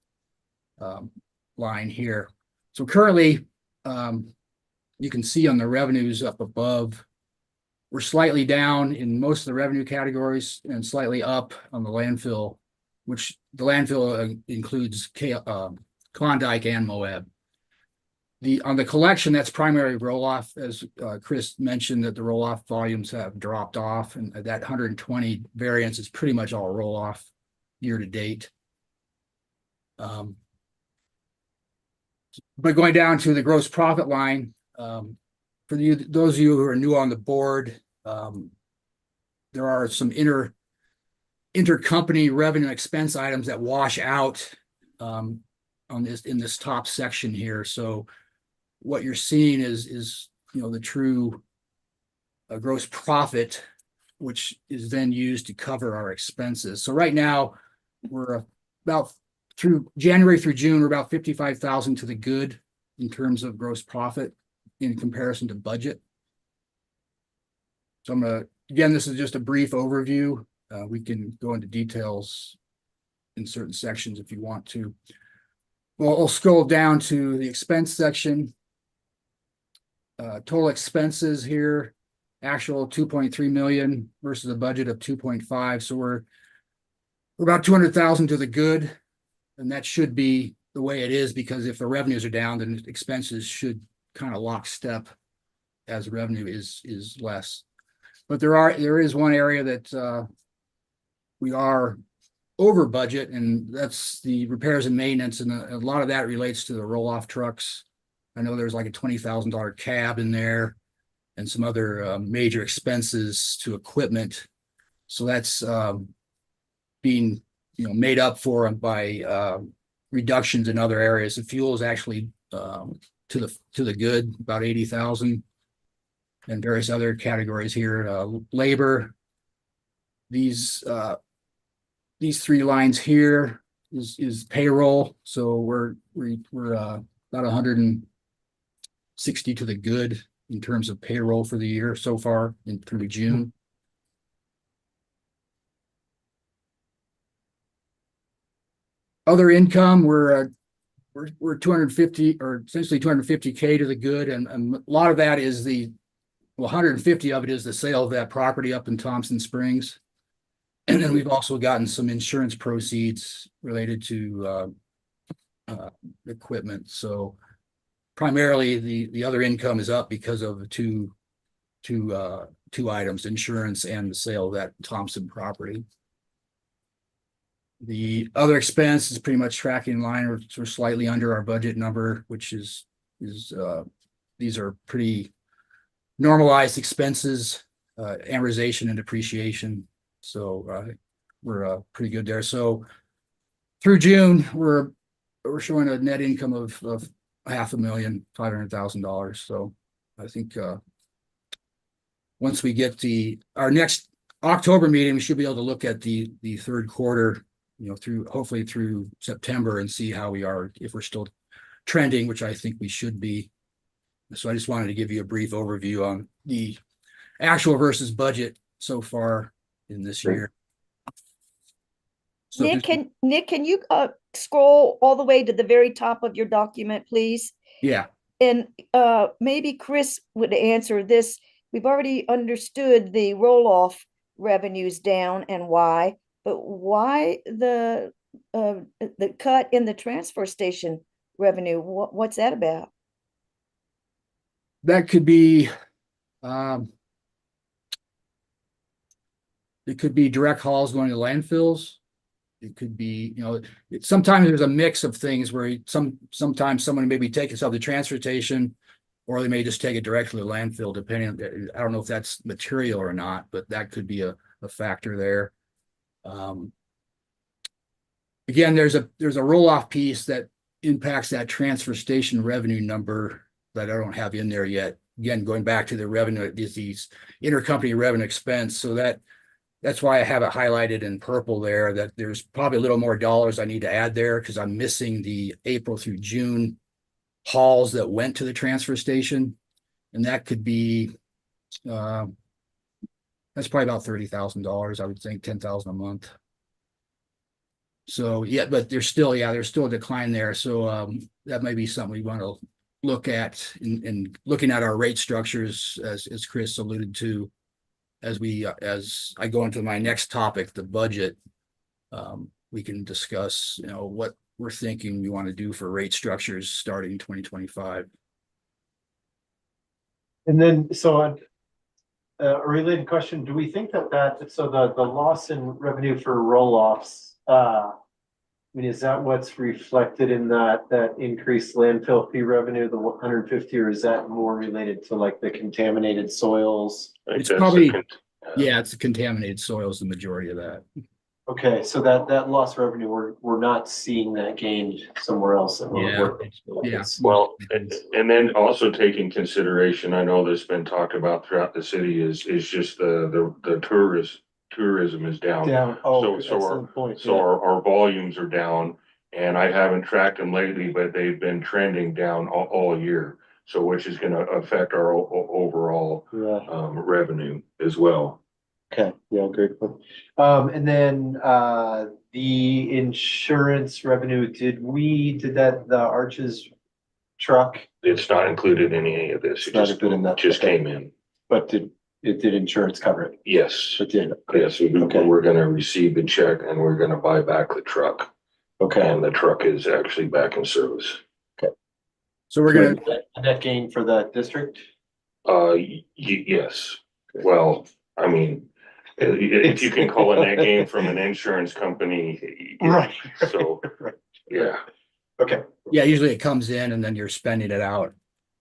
Speaker 8: line here. So currently, you can see on the revenues up above, we're slightly down in most of the revenue categories and slightly up on the landfill, which the landfill includes Klondike and Moab. On the collection, that's primary roll-off, as Chris mentioned, that the roll-off volumes have dropped off, and that 120 variance is pretty much all roll-off year to date. But going down to the gross profit line, for those of you who are new on the board, there are some intercompany revenue expense items that wash out in this top section here. So what you're seeing is the true gross profit, which is then used to cover our expenses. So right now we're about through January through June, we're about 55,000 to the good in terms of gross profit in comparison to budget. So again, this is just a brief overview. We can go into details in certain sections if you want to. Well, I'll scroll down to the expense section. Total expenses here, actual 2.3 million versus a budget of 2.5. So we're about 200,000 to the good. And that should be the way it is, because if the revenues are down, then expenses should kind of lockstep as revenue is less. But there is one area that we are over budget, and that's the repairs and maintenance, and a lot of that relates to the roll-off trucks. I know there's like a $20,000 cab in there and some other major expenses to equipment. So that's being made up for by reductions in other areas. The fuel is actually to the good, about 80,000, and various other categories here. Labor, these 3 lines here is payroll. So we're about 160 to the good in terms of payroll for the year so far through June. Other income, we're 250 or essentially 250K to the good, and a lot of that is 150 of it is the sale of that property up in Thompson Springs. And then we've also gotten some insurance proceeds related to equipment. So primarily the other income is up because of the two items, insurance and the sale of that Thompson property. The other expense is pretty much tracking in line or slightly under our budget number, which is these are pretty normalized expenses, amortization and depreciation. So we're pretty good there. So through June, we're showing a net income of $500,500,000. So I think once we get our next October meeting, we should be able to look at the third quarter, hopefully through September, and see how we are, if we're still trending, which I think we should be. So I just wanted to give you a brief overview on the actual versus budget so far in this year. So
Speaker 1: Nick, can you scroll all the way to the very top of your document, please?
Speaker 8: Yeah.
Speaker 1: And maybe Chris would answer this. We've already understood the roll-off revenues down and why, but why the cut in the transfer station revenue? What's that about?
Speaker 8: That could be it could be direct hauls going to landfills. It could be, sometimes there's a mix of things where sometimes someone may be taking stuff to the transfer station, or they may just take it directly to the landfill, depending on, I don't know if that's material or not, but that could be a factor there. Again, there's a roll-off piece that impacts that transfer station revenue number that I don't have in there yet. Again, going back to the revenue, these intercompany revenue expense. So that's why I have it highlighted in purple there, that there's probably a little more dollars I need to add there, because I'm missing the April through June hauls that went to the transfer station. And that could be, that's probably about $30,000, I would think, $10,000 a month. So yeah, but there's still a decline there. So that may be something we want to look at in looking at our rate structures, as Chris alluded to, as I go into my next topic, the budget. We can discuss, what we're thinking we want to do for rate structures starting 2025.
Speaker 5: And then, so a related question, do we think so the loss in revenue for roll-offs, is that what's reflected in that increased landfill fee revenue, the 150, or is that more related to like the contaminated soils?
Speaker 8: It's probably, it's the contaminated soils, the majority of that.
Speaker 5: Okay, so that lost revenue, we're not seeing that gained somewhere else.
Speaker 9: Well, and then also take in consideration, I know there's been talked about throughout the city is just the tourism is down. Our volumes are down, and I haven't tracked them lately, but they've been trending down all year. So which is going to affect our overall revenue as well.
Speaker 5: Okay, yeah, great point. And then the insurance revenue, did the Arches truck?
Speaker 9: It's not included in any of this. It just came in.
Speaker 5: But did insurance cover it?
Speaker 9: Yes.
Speaker 5: It did.
Speaker 9: Yes, we're going to receive the check and we're going to buy back the truck.
Speaker 5: Okay.
Speaker 9: And the truck is actually back in service.
Speaker 5: Okay.
Speaker 8: So we're going to
Speaker 5: net gain for the district?
Speaker 9: Yes. Well, I mean, if you can call a net gain from an insurance company.
Speaker 5: Right.
Speaker 9: So, yeah.
Speaker 5: Okay.
Speaker 8: Yeah, usually it comes in and then you're spending it out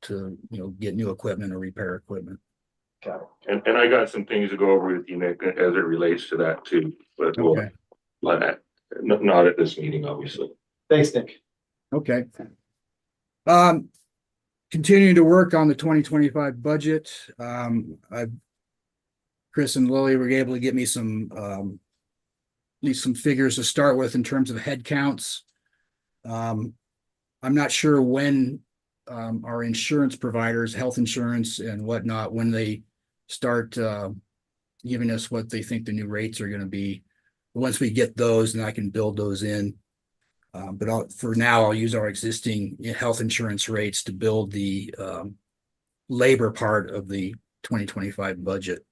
Speaker 8: to, get new equipment or repair equipment.
Speaker 5: Got it.
Speaker 9: And I got some things to go over with you, Nick, as it relates to that too, but we'll not at this meeting, obviously.
Speaker 5: Thanks, Nick.
Speaker 8: Okay. Continuing to work on the 2025 budget. Chris and Lily were able to get me some, at least some figures to start with in terms of head counts. I'm not sure when our insurance providers, health insurance and whatnot, when they start giving us what they think the new rates are going to be. Once we get those, then I can build those in. But for now, I'll use our existing health insurance rates to build the labor part of the 2025 budget.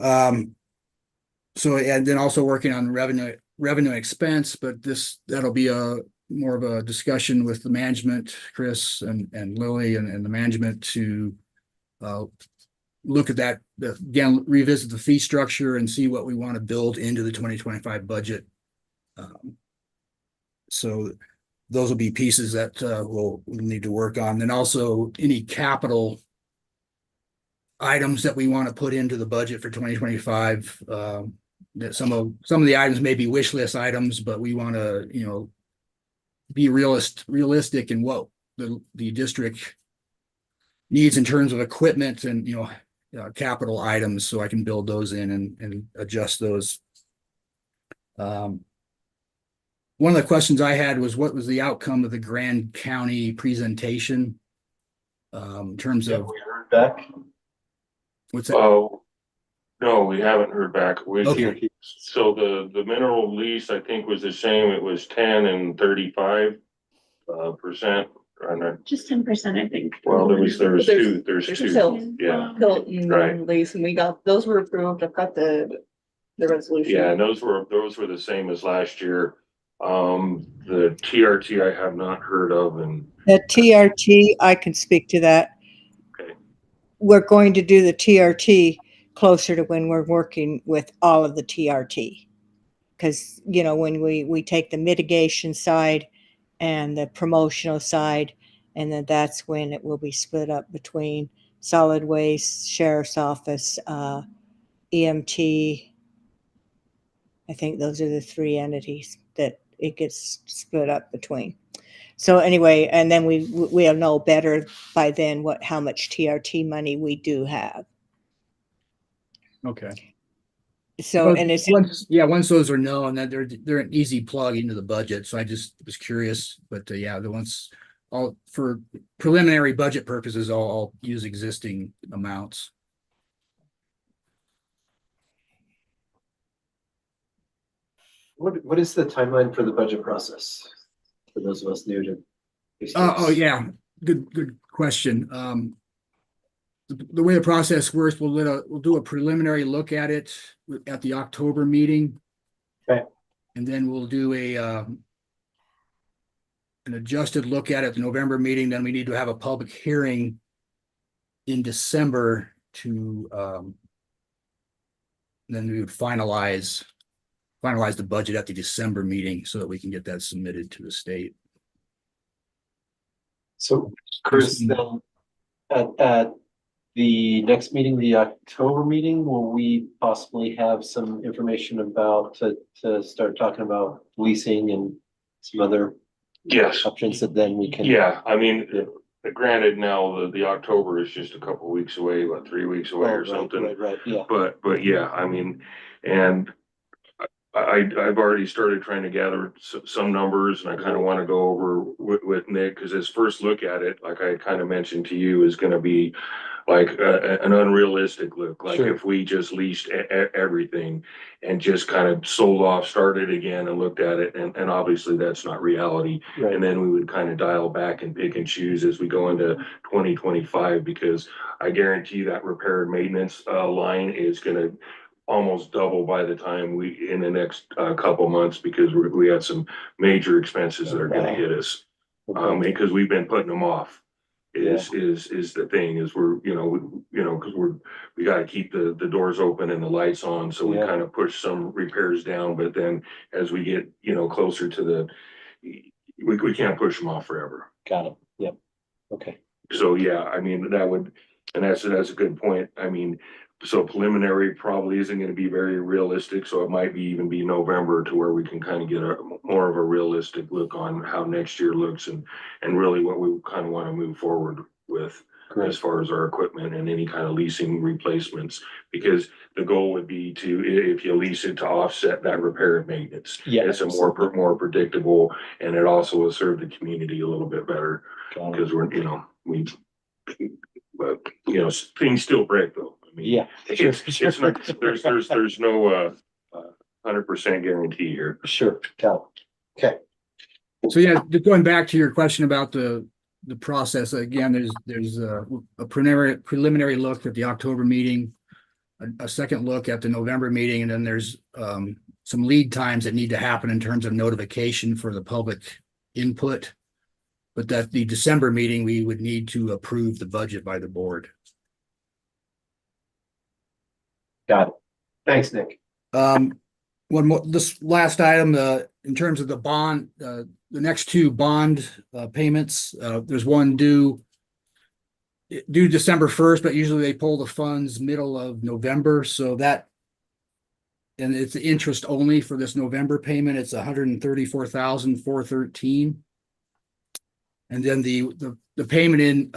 Speaker 8: So, and then also working on revenue expense, but that'll be more of a discussion with the management, Chris and Lily and the management to look at that, again, revisit the fee structure and see what we want to build into the 2025 budget. So those will be pieces that we'll need to work on. Then also any capital items that we want to put into the budget for 2025. That some of the items may be wish list items, but we want to, be realistic in what the district needs in terms of equipment and, capital items, so I can build those in and adjust those. One of the questions I had was, what was the outcome of the Grand County presentation? In terms of.
Speaker 5: We heard back.
Speaker 8: What's that?
Speaker 9: Oh, no, we haven't heard back.
Speaker 8: Okay.
Speaker 9: So the mineral lease, I think, was the same. It was 10 and 35%.
Speaker 6: Just 10%, I think.
Speaker 9: Well, there's
Speaker 10: There's
Speaker 9: two,
Speaker 10: Hilton.
Speaker 9: yeah.
Speaker 10: Hilton
Speaker 9: Right.
Speaker 10: lease, and those were approved. I've got the resolution.
Speaker 9: Yeah, and those were the same as last year. The TRT I have not heard of, and
Speaker 7: The TRT, I can speak to that.
Speaker 9: Okay.
Speaker 7: We're going to do the TRT closer to when we're working with all of the TRT. Because, when we take the mitigation side and the promotional side, and then that's when it will be split up between solid waste, sheriff's office, EMT. I think those are the three entities that it gets split up between. So anyway, and then we'll know better by then how much TRT money we do have.
Speaker 8: Okay.
Speaker 7: So, and it's
Speaker 8: once those are known, that they're an easy plug into the budget. So I just was curious, but the ones all for preliminary budget purposes, I'll use existing amounts.
Speaker 5: What is the timeline for the budget process? For those of us new to.
Speaker 8: Oh yeah, good question. The way the process works, we'll do a preliminary look at it at the October meeting.
Speaker 5: Okay.
Speaker 8: And then we'll do an adjusted look at it at the November meeting. Then we need to have a public hearing in December to then we would finalize the budget at the December meeting so that we can get that submitted to the state.
Speaker 5: So Chris, then at the next meeting, the October meeting, will we possibly have some information about to start talking about leasing and some other
Speaker 9: yes,
Speaker 5: options that then we can.
Speaker 9: yeah. I mean, granted, now the October is just a couple weeks away, about 3 weeks away or something.
Speaker 5: Right, yeah.
Speaker 9: But yeah, I mean, and I've already started trying to gather some numbers, and I kind of want to go over with Nick, because his first look at it, like I kind of mentioned to you, is going to be like an unrealistic look. Like
Speaker 5: Sure.
Speaker 9: if we just leased everything and just kind of sold off, started again and looked at it, and obviously that's not reality.
Speaker 5: Right.
Speaker 9: And then we would kind of dial back and pick and choose as we go into 2025, because I guarantee that repair and maintenance line is going to almost double by the time in the next couple months, because we have some major expenses that are going to hit us. Because we've been putting them off is the thing, is we're, because we got to keep the doors open and the lights on. So we kind of push some repairs down, but then as we get, closer to we can't push them off forever.
Speaker 5: Got it. Yep. Okay.
Speaker 9: So, yeah, I mean, that's a good point. I mean, so preliminary probably isn't going to be very realistic. So it might even be November, to where we can kind of get more of a realistic look on how next year looks and really what we kind of want to move forward with.
Speaker 3: as far as our equipment and any kind of leasing replacements, because the goal would be to, if you lease it, to offset that repair and maintenance.
Speaker 5: Yeah.
Speaker 3: It's a more predictable, and it also will serve the community a little bit better, because we're, but, things still break though. I mean,
Speaker 5: Yeah.
Speaker 3: it's not, there's no, 100% guarantee here.
Speaker 5: Sure. Okay.
Speaker 8: So yeah, going back to your question about the process, again, there's a preliminary look at the October meeting, a second look at the November meeting, and then there's some lead times that need to happen in terms of notification for the public input. But that the December meeting, we would need to approve the budget by the board.
Speaker 5: Got it. Thanks, Nick.
Speaker 8: One more, this last item, in terms of the bond, the next two bond payments, there's one due December 1st, but usually they pull the funds middle of November. So that, and it's interest only for this November payment. It's $134,413. And then the payment in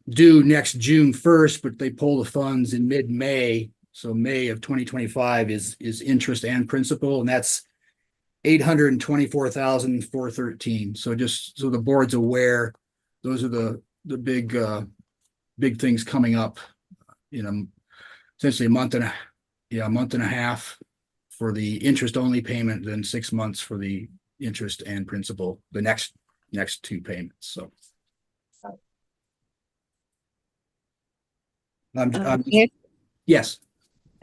Speaker 8: due next June 1st, but they pull the funds in mid-May. So May of 2025 is interest and principal, and that's $824,413. So just so the board's aware, those are the big things coming up in essentially a month and a half for the interest only payment, then 6 months for the interest and principal, the next two payments. So yes.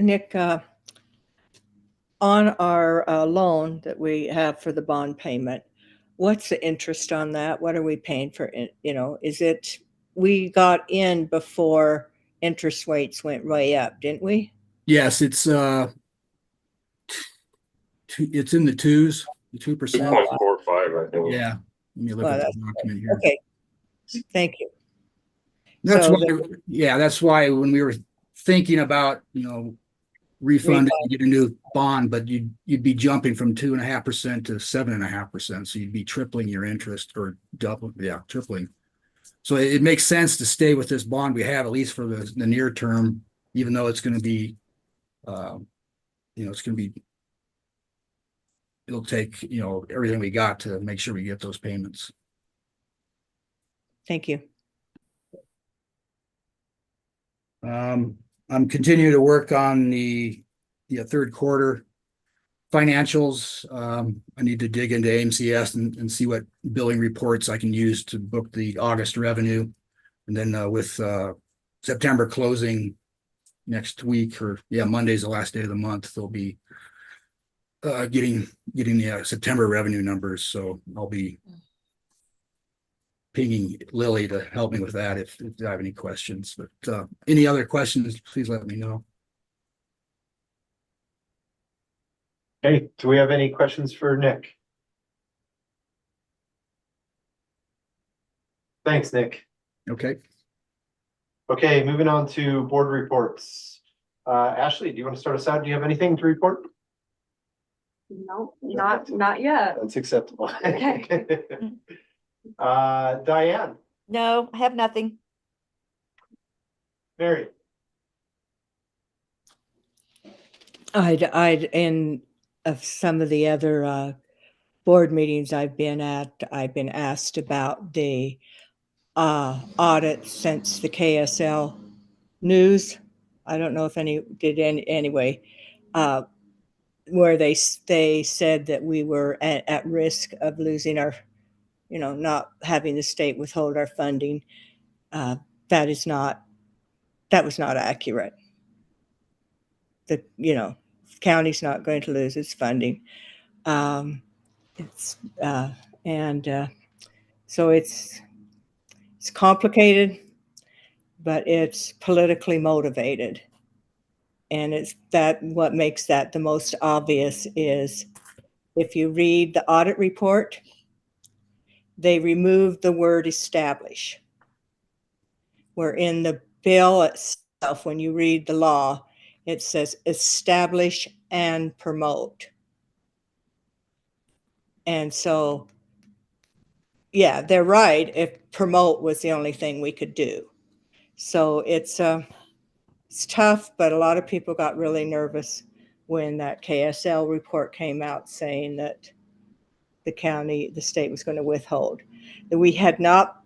Speaker 7: Nick, on our loan that we have for the bond payment, what's the interest on that? What are we paying for it? Is it, we got in before interest rates went way up, didn't we?
Speaker 8: Yes, it's in the twos, the 2%.
Speaker 3: 2.45, I think.
Speaker 8: Yeah. Let me look at the document here.
Speaker 7: Okay. Thank you.
Speaker 8: That's
Speaker 7: So
Speaker 8: why, that's why when we were thinking about, refunding and get a new bond, but you'd be jumping from 2.5% to 7.5%. So you'd be tripling your interest, or tripling. So it makes sense to stay with this bond we have, at least for the near term, even though it's going to be, it'll take, everything we got to make sure we get those payments.
Speaker 7: thank you.
Speaker 8: I'm continuing to work on the third quarter financials. I need to dig into AMCS and see what billing reports I can use to book the August revenue. And then with September closing next week, or Monday's the last day of the month, they'll be getting the September revenue numbers. So I'll be pinging Lily to help me with that if I have any questions. But any other questions, please let me know.
Speaker 5: Okay, do we have any questions for Nick? Thanks, Nick.
Speaker 8: Okay.
Speaker 5: Okay, moving on to board reports. Ashley, do you want to start us out? Do you have anything to report?
Speaker 2: No, not yet.
Speaker 5: That's acceptable.
Speaker 2: Okay.
Speaker 5: Diane,
Speaker 1: No, I have nothing.
Speaker 5: Mary.
Speaker 7: In of some of the other board meetings I've been at, I've been asked about the audit since the KSL news. I don't know if any did anyway, where they said that we were at risk of losing our, not having the state withhold our funding. That was not accurate. The county's not going to lose its funding. So it's complicated, but it's politically motivated. And it's that what makes that the most obvious is if you read the audit report, they removed the word establish. Where in the bill itself, when you read the law, it says establish and promote. And so, they're right if promote was the only thing we could do. So it's tough, but a lot of people got really nervous when that KSL report came out saying that the state was going to withhold. That we had not,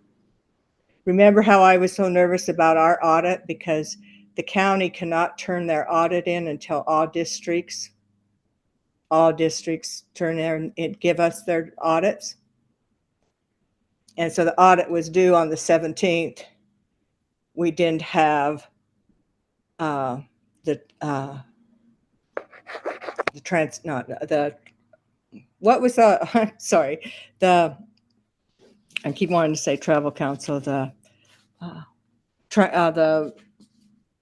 Speaker 7: remember how I was so nervous about our audit because the county cannot turn their audit in until all districts turn there and give us their audits. And so the audit was due on the 17th. We didn't have I keep wanting to say travel council, the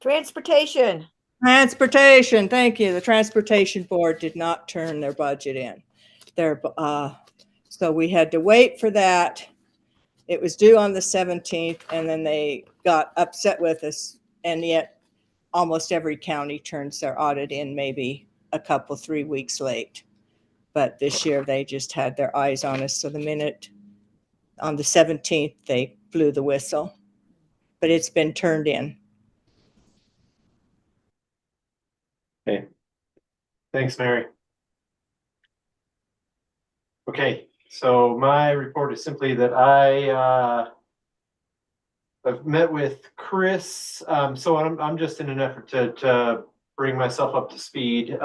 Speaker 1: Transportation.
Speaker 7: transportation, thank you. The transportation board did not turn their budget in. So we had to wait for that. It was due on the 17th, and then they got upset with us, and yet almost every county turns their audit in maybe a couple, 3 weeks late. But this year they just had their eyes on us. So the minute on the 17th, they blew the whistle, but it's been turned in.
Speaker 5: Okay. Thanks, Mary. Okay, so my report is simply that I've met with Chris. So I'm just in an effort to bring myself up to speed,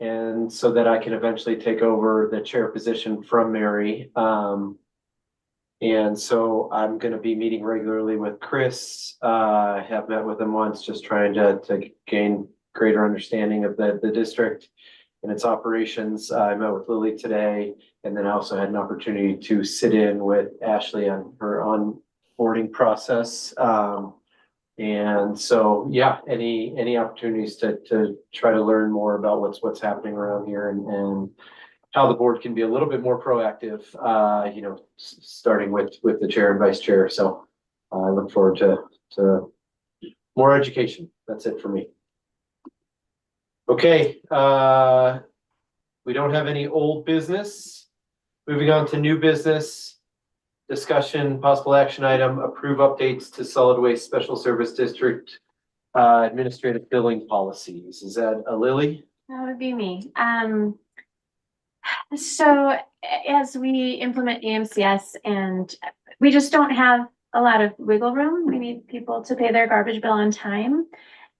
Speaker 5: and so that I can eventually take over the chair position from Mary. And so I'm going to be meeting regularly with Chris. I have met with him once, just trying to gain greater understanding of the district and its operations. I met with Lily today, and then I also had an opportunity to sit in with Ashley on her onboarding process. And so, yeah, any opportunities to try to learn more about what's happening around here and how the board can be a little bit more proactive, starting with the chair and vice chair. So I look forward to more education. That's it for me. Okay, we don't have any old business. Moving on to new business. Discussion, possible action item, approve updates to solid waste special service district administrative billing policies. Is that a Lily?
Speaker 6: That would be me. So as we implement EMCS, and we just don't have a lot of wiggle room. We need people to pay their garbage bill on time.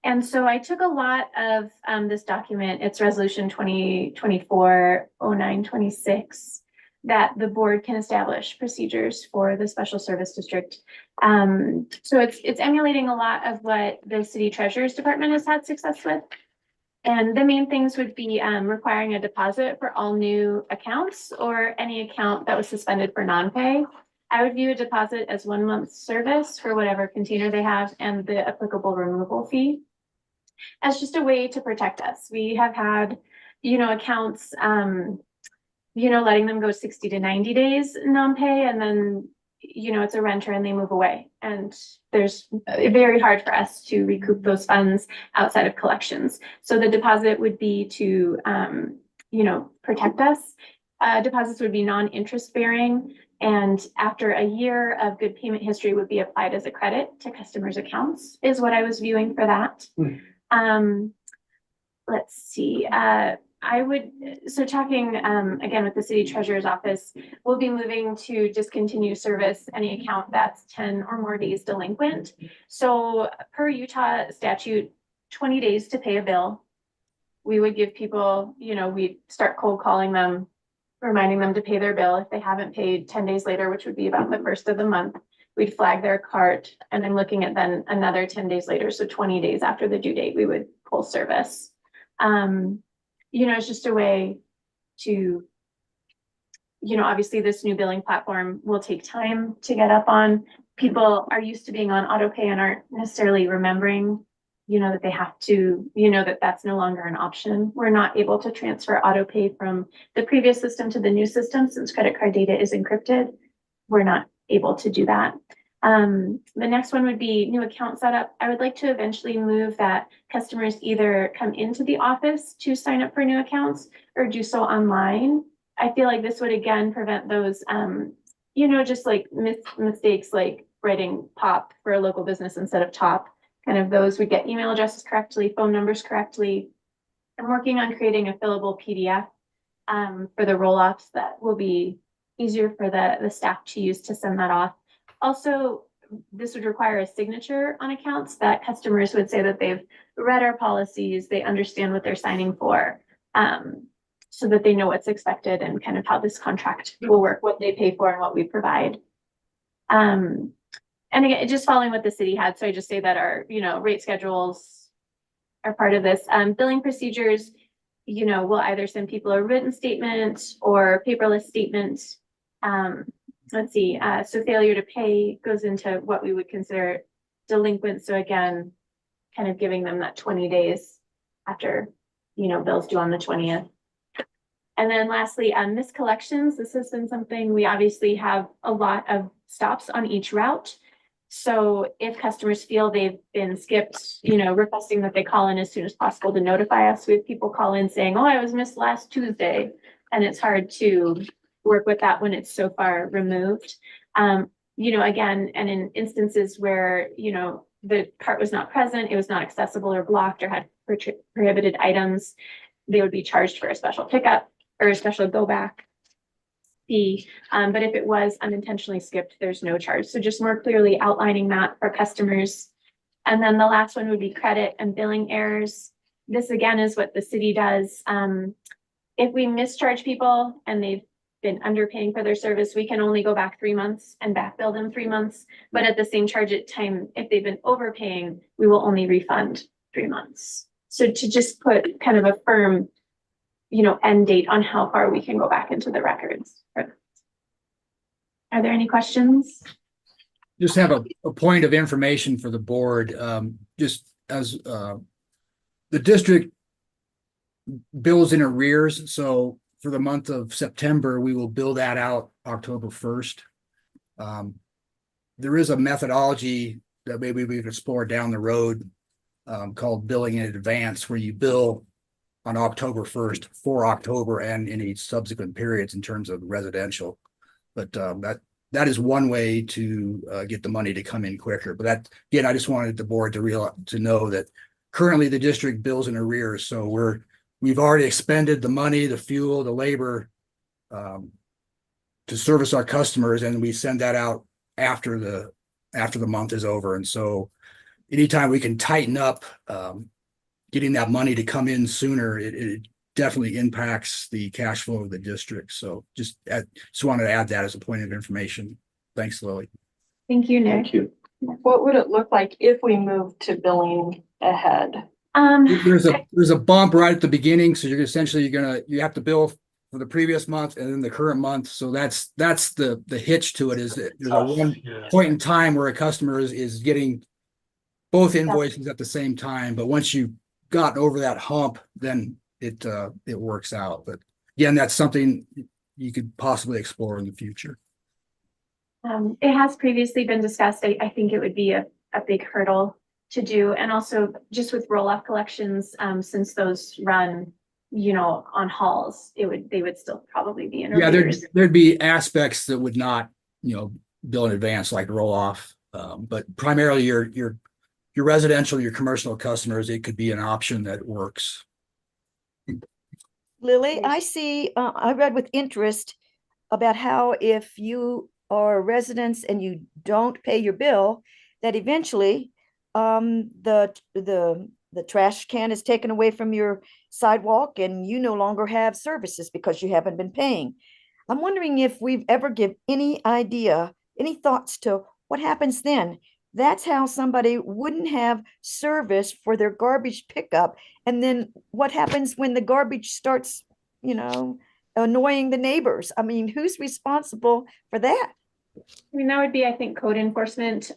Speaker 6: And so I took a lot of this document, it's resolution 2024-09-26, that the board can establish procedures for the special service district. So it's emulating a lot of what the city treasurer's department has had success with. And the main things would be requiring a deposit for all new accounts or any account that was suspended for non-pay. I would view a deposit as 1 month's service for whatever container they have and the applicable removal fee as just a way to protect us. We have had, accounts, letting them go 60 to 90 days non-pay, and then, it's a renter and they move away. And there's very hard for us to recoup those funds outside of collections. So the deposit would be to, protect us. Deposits would be non-interest bearing. And after a year of good payment history would be applied as a credit to customers' accounts is what I was viewing for that. Let's see. Talking again with the city treasurer's office, we'll be moving to discontinue service any account that's 10 or more days delinquent. So per Utah statute, 20 days to pay a bill. We would give people, we'd start cold calling them, reminding them to pay their bill. If they haven't paid 10 days later, which would be about the first of the month, we'd flag their cart, and then looking at then another 10 days later. So 20 days after the due date, we would pull service. It's just a way to, obviously this new billing platform will take time to get up on. People are used to being on auto pay and aren't necessarily remembering, that they have to, that's no longer an option. We're not able to transfer auto pay from the previous system to the new system since credit card data is encrypted. We're not able to do that. The next one would be new account setup. I would like to eventually move that customers either come into the office to sign up for new accounts or do so online. I feel like this would again prevent those, just like mistakes like writing pop for a local business instead of top. Kind of those would get email addresses correctly, phone numbers correctly. I'm working on creating a fillable PDF for the roll-offs that will be easier for the staff to use to send that off. Also, this would require a signature on accounts that customers would say that they've read our policies, they understand what they're signing for, so that they know what's expected and kind of how this contract will work, what they pay for and what we provide. And again, just following what the city had, so I just say that our, rate schedules are part of this. Billing procedures, we'll either send people a written statement or paperless statement. Let's see, so failure to pay goes into what we would consider delinquent. So again, kind of giving them that 20 days after, bills due on the 20th. And then lastly, miscollections. This has been something we obviously have a lot of stops on each route. So if customers feel they've been skipped, requesting that they call in as soon as possible to notify us. We have people call in saying, oh, I was missed last Tuesday. And it's hard to work with that when it's so far removed. Again, and in instances where, the cart was not present, it was not accessible or blocked or had prohibited items, they would be charged for a special pickup or a special go back fee. But if it was unintentionally skipped, there's no charge. So just more clearly outlining that for customers. And then the last one would be credit and billing errors. This again is what the city does. If we mischarge people and they've been underpaying for their service, we can only go back 3 months and back bill them 3 months. But at the same charge at time, if they've been overpaying, we will only refund 3 months. So to just put kind of a firm, end date on how far we can go back into the records. Are there any questions?
Speaker 8: Just have a point of information for the board, just as the district bills in arrears. So for the month of September, we will bill that out October 1st. There is a methodology that maybe we could explore down the road called billing in advance, where you bill on October 1st for October and any subsequent periods in terms of residential. But that is one way to get the money to come in quicker. But that, again, I just wanted the board to know that currently the district bills in arrears. So we've already expended the money, the fuel, the labor to service our customers, and we send that out after the month is over. And so anytime we can tighten up getting that money to come in sooner, it definitely impacts the cash flow of the district. So just wanted to add that as a point of information. Thanks, Lily.
Speaker 6: Thank you, Nick.
Speaker 5: Thank you.
Speaker 2: What would it look like if we moved to billing ahead?
Speaker 8: There's a bump right at the beginning, so you have to bill for the previous month and then the current month. So that's the hitch to it, is that there's a one point in time where a customer is getting both invoices at the same time. But once you've gotten over that hump, then it works out. But again, that's something you could possibly explore in the future.
Speaker 6: It has previously been discussed. I think it would be a big hurdle to do. And also just with roll-off collections, since those run, on hauls, they would still probably be in arrears.
Speaker 8: There'd be aspects that would not, bill in advance, like roll-off. But primarily your residential, your commercial customers, it could be an option that works.
Speaker 1: Lily, I see, I read with interest about how if you are residents and you don't pay your bill, that eventually the trash can is taken away from your sidewalk and you no longer have services because you haven't been paying. I'm wondering if we've ever given any idea, any thoughts to what happens then. That's how somebody wouldn't have service for their garbage pickup. And then what happens when the garbage starts, annoying the neighbors? I mean, who's responsible for that?
Speaker 6: That would be, I think, code enforcement,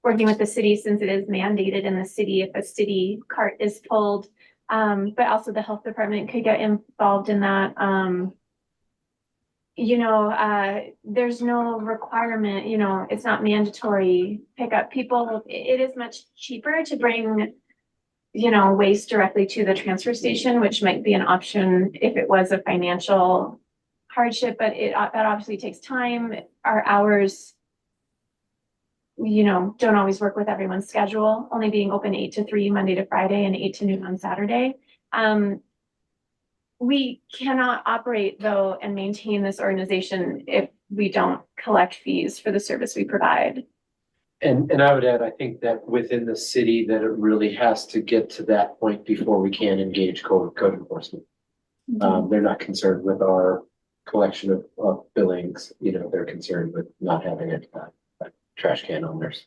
Speaker 6: working with the city, since it is mandated in the city if a city cart is pulled. But also the health department could get involved in that. There's no requirement, it's not mandatory pickup. It is much cheaper to bring, waste directly to the transfer station, which might be an option if it was a financial hardship, but that obviously takes time. Our hours don't always work with everyone's schedule, only being open 8 to 3 Monday to Friday and 8 to noon on Saturday. We cannot operate though and maintain this organization if we don't collect fees for the service we provide.
Speaker 5: And I would add, I think that within the city, that it really has to get to that point before we can engage code enforcement. They're not concerned with our collection of billings, they're concerned with not having a trash can on theirs.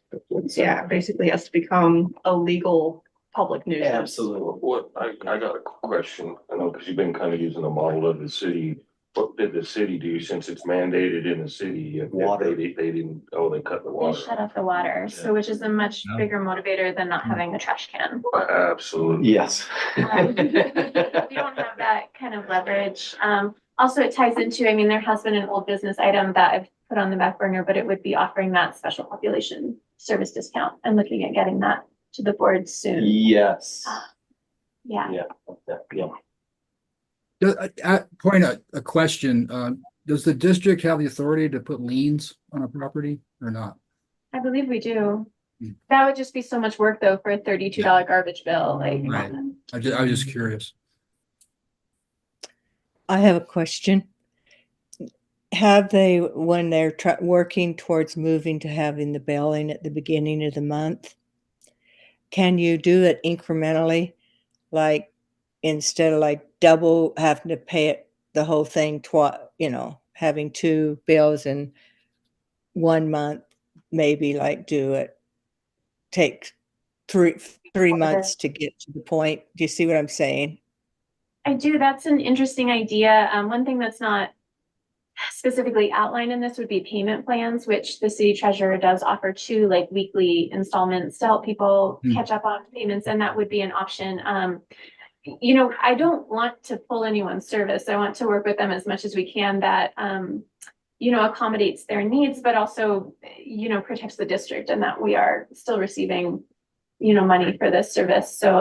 Speaker 10: Yeah, basically has to become a legal public nuisance.
Speaker 5: Absolutely.
Speaker 3: What, I got a question, I know, because you've been kind of using the model of the city. What did the city do since it's mandated in the city? If
Speaker 5: Water.
Speaker 3: They didn't, they cut the
Speaker 6: They
Speaker 3: water.
Speaker 6: shut off the water, so which is a much bigger motivator than not having the trash can.
Speaker 3: Absolutely.
Speaker 5: Yes.
Speaker 6: We don't have that kind of leverage. Also it ties into, there has been an old business item that I've put on the back burner, but it would be offering that special population service discount and looking at getting that to the board soon.
Speaker 5: Yes.
Speaker 6: Yeah.
Speaker 5: Yeah.
Speaker 8: Point a question, does the district have the authority to put liens on a property or not?
Speaker 6: I believe we do.
Speaker 8: Hmm.
Speaker 6: That would just be so much work though for a $32 garbage bill, like.
Speaker 8: Right. I was just curious.
Speaker 7: I have a question. Have they, when they're working towards moving to having the billing at the beginning of the month, can you do it incrementally? Like instead of like double having to pay it the whole thing having 2 bills in 1 month, maybe like take three months to get to the point. Do you see what I'm saying?
Speaker 6: I do. That's an interesting idea. One thing that's not specifically outlined in this would be payment plans, which the city treasurer does offer 2 like weekly installments to help people catch up on payments, and that would be an option. I don't want to pull anyone's service. I want to work with them as much as we can that accommodates their needs, but also protects the district and that we are still receiving money for this service. So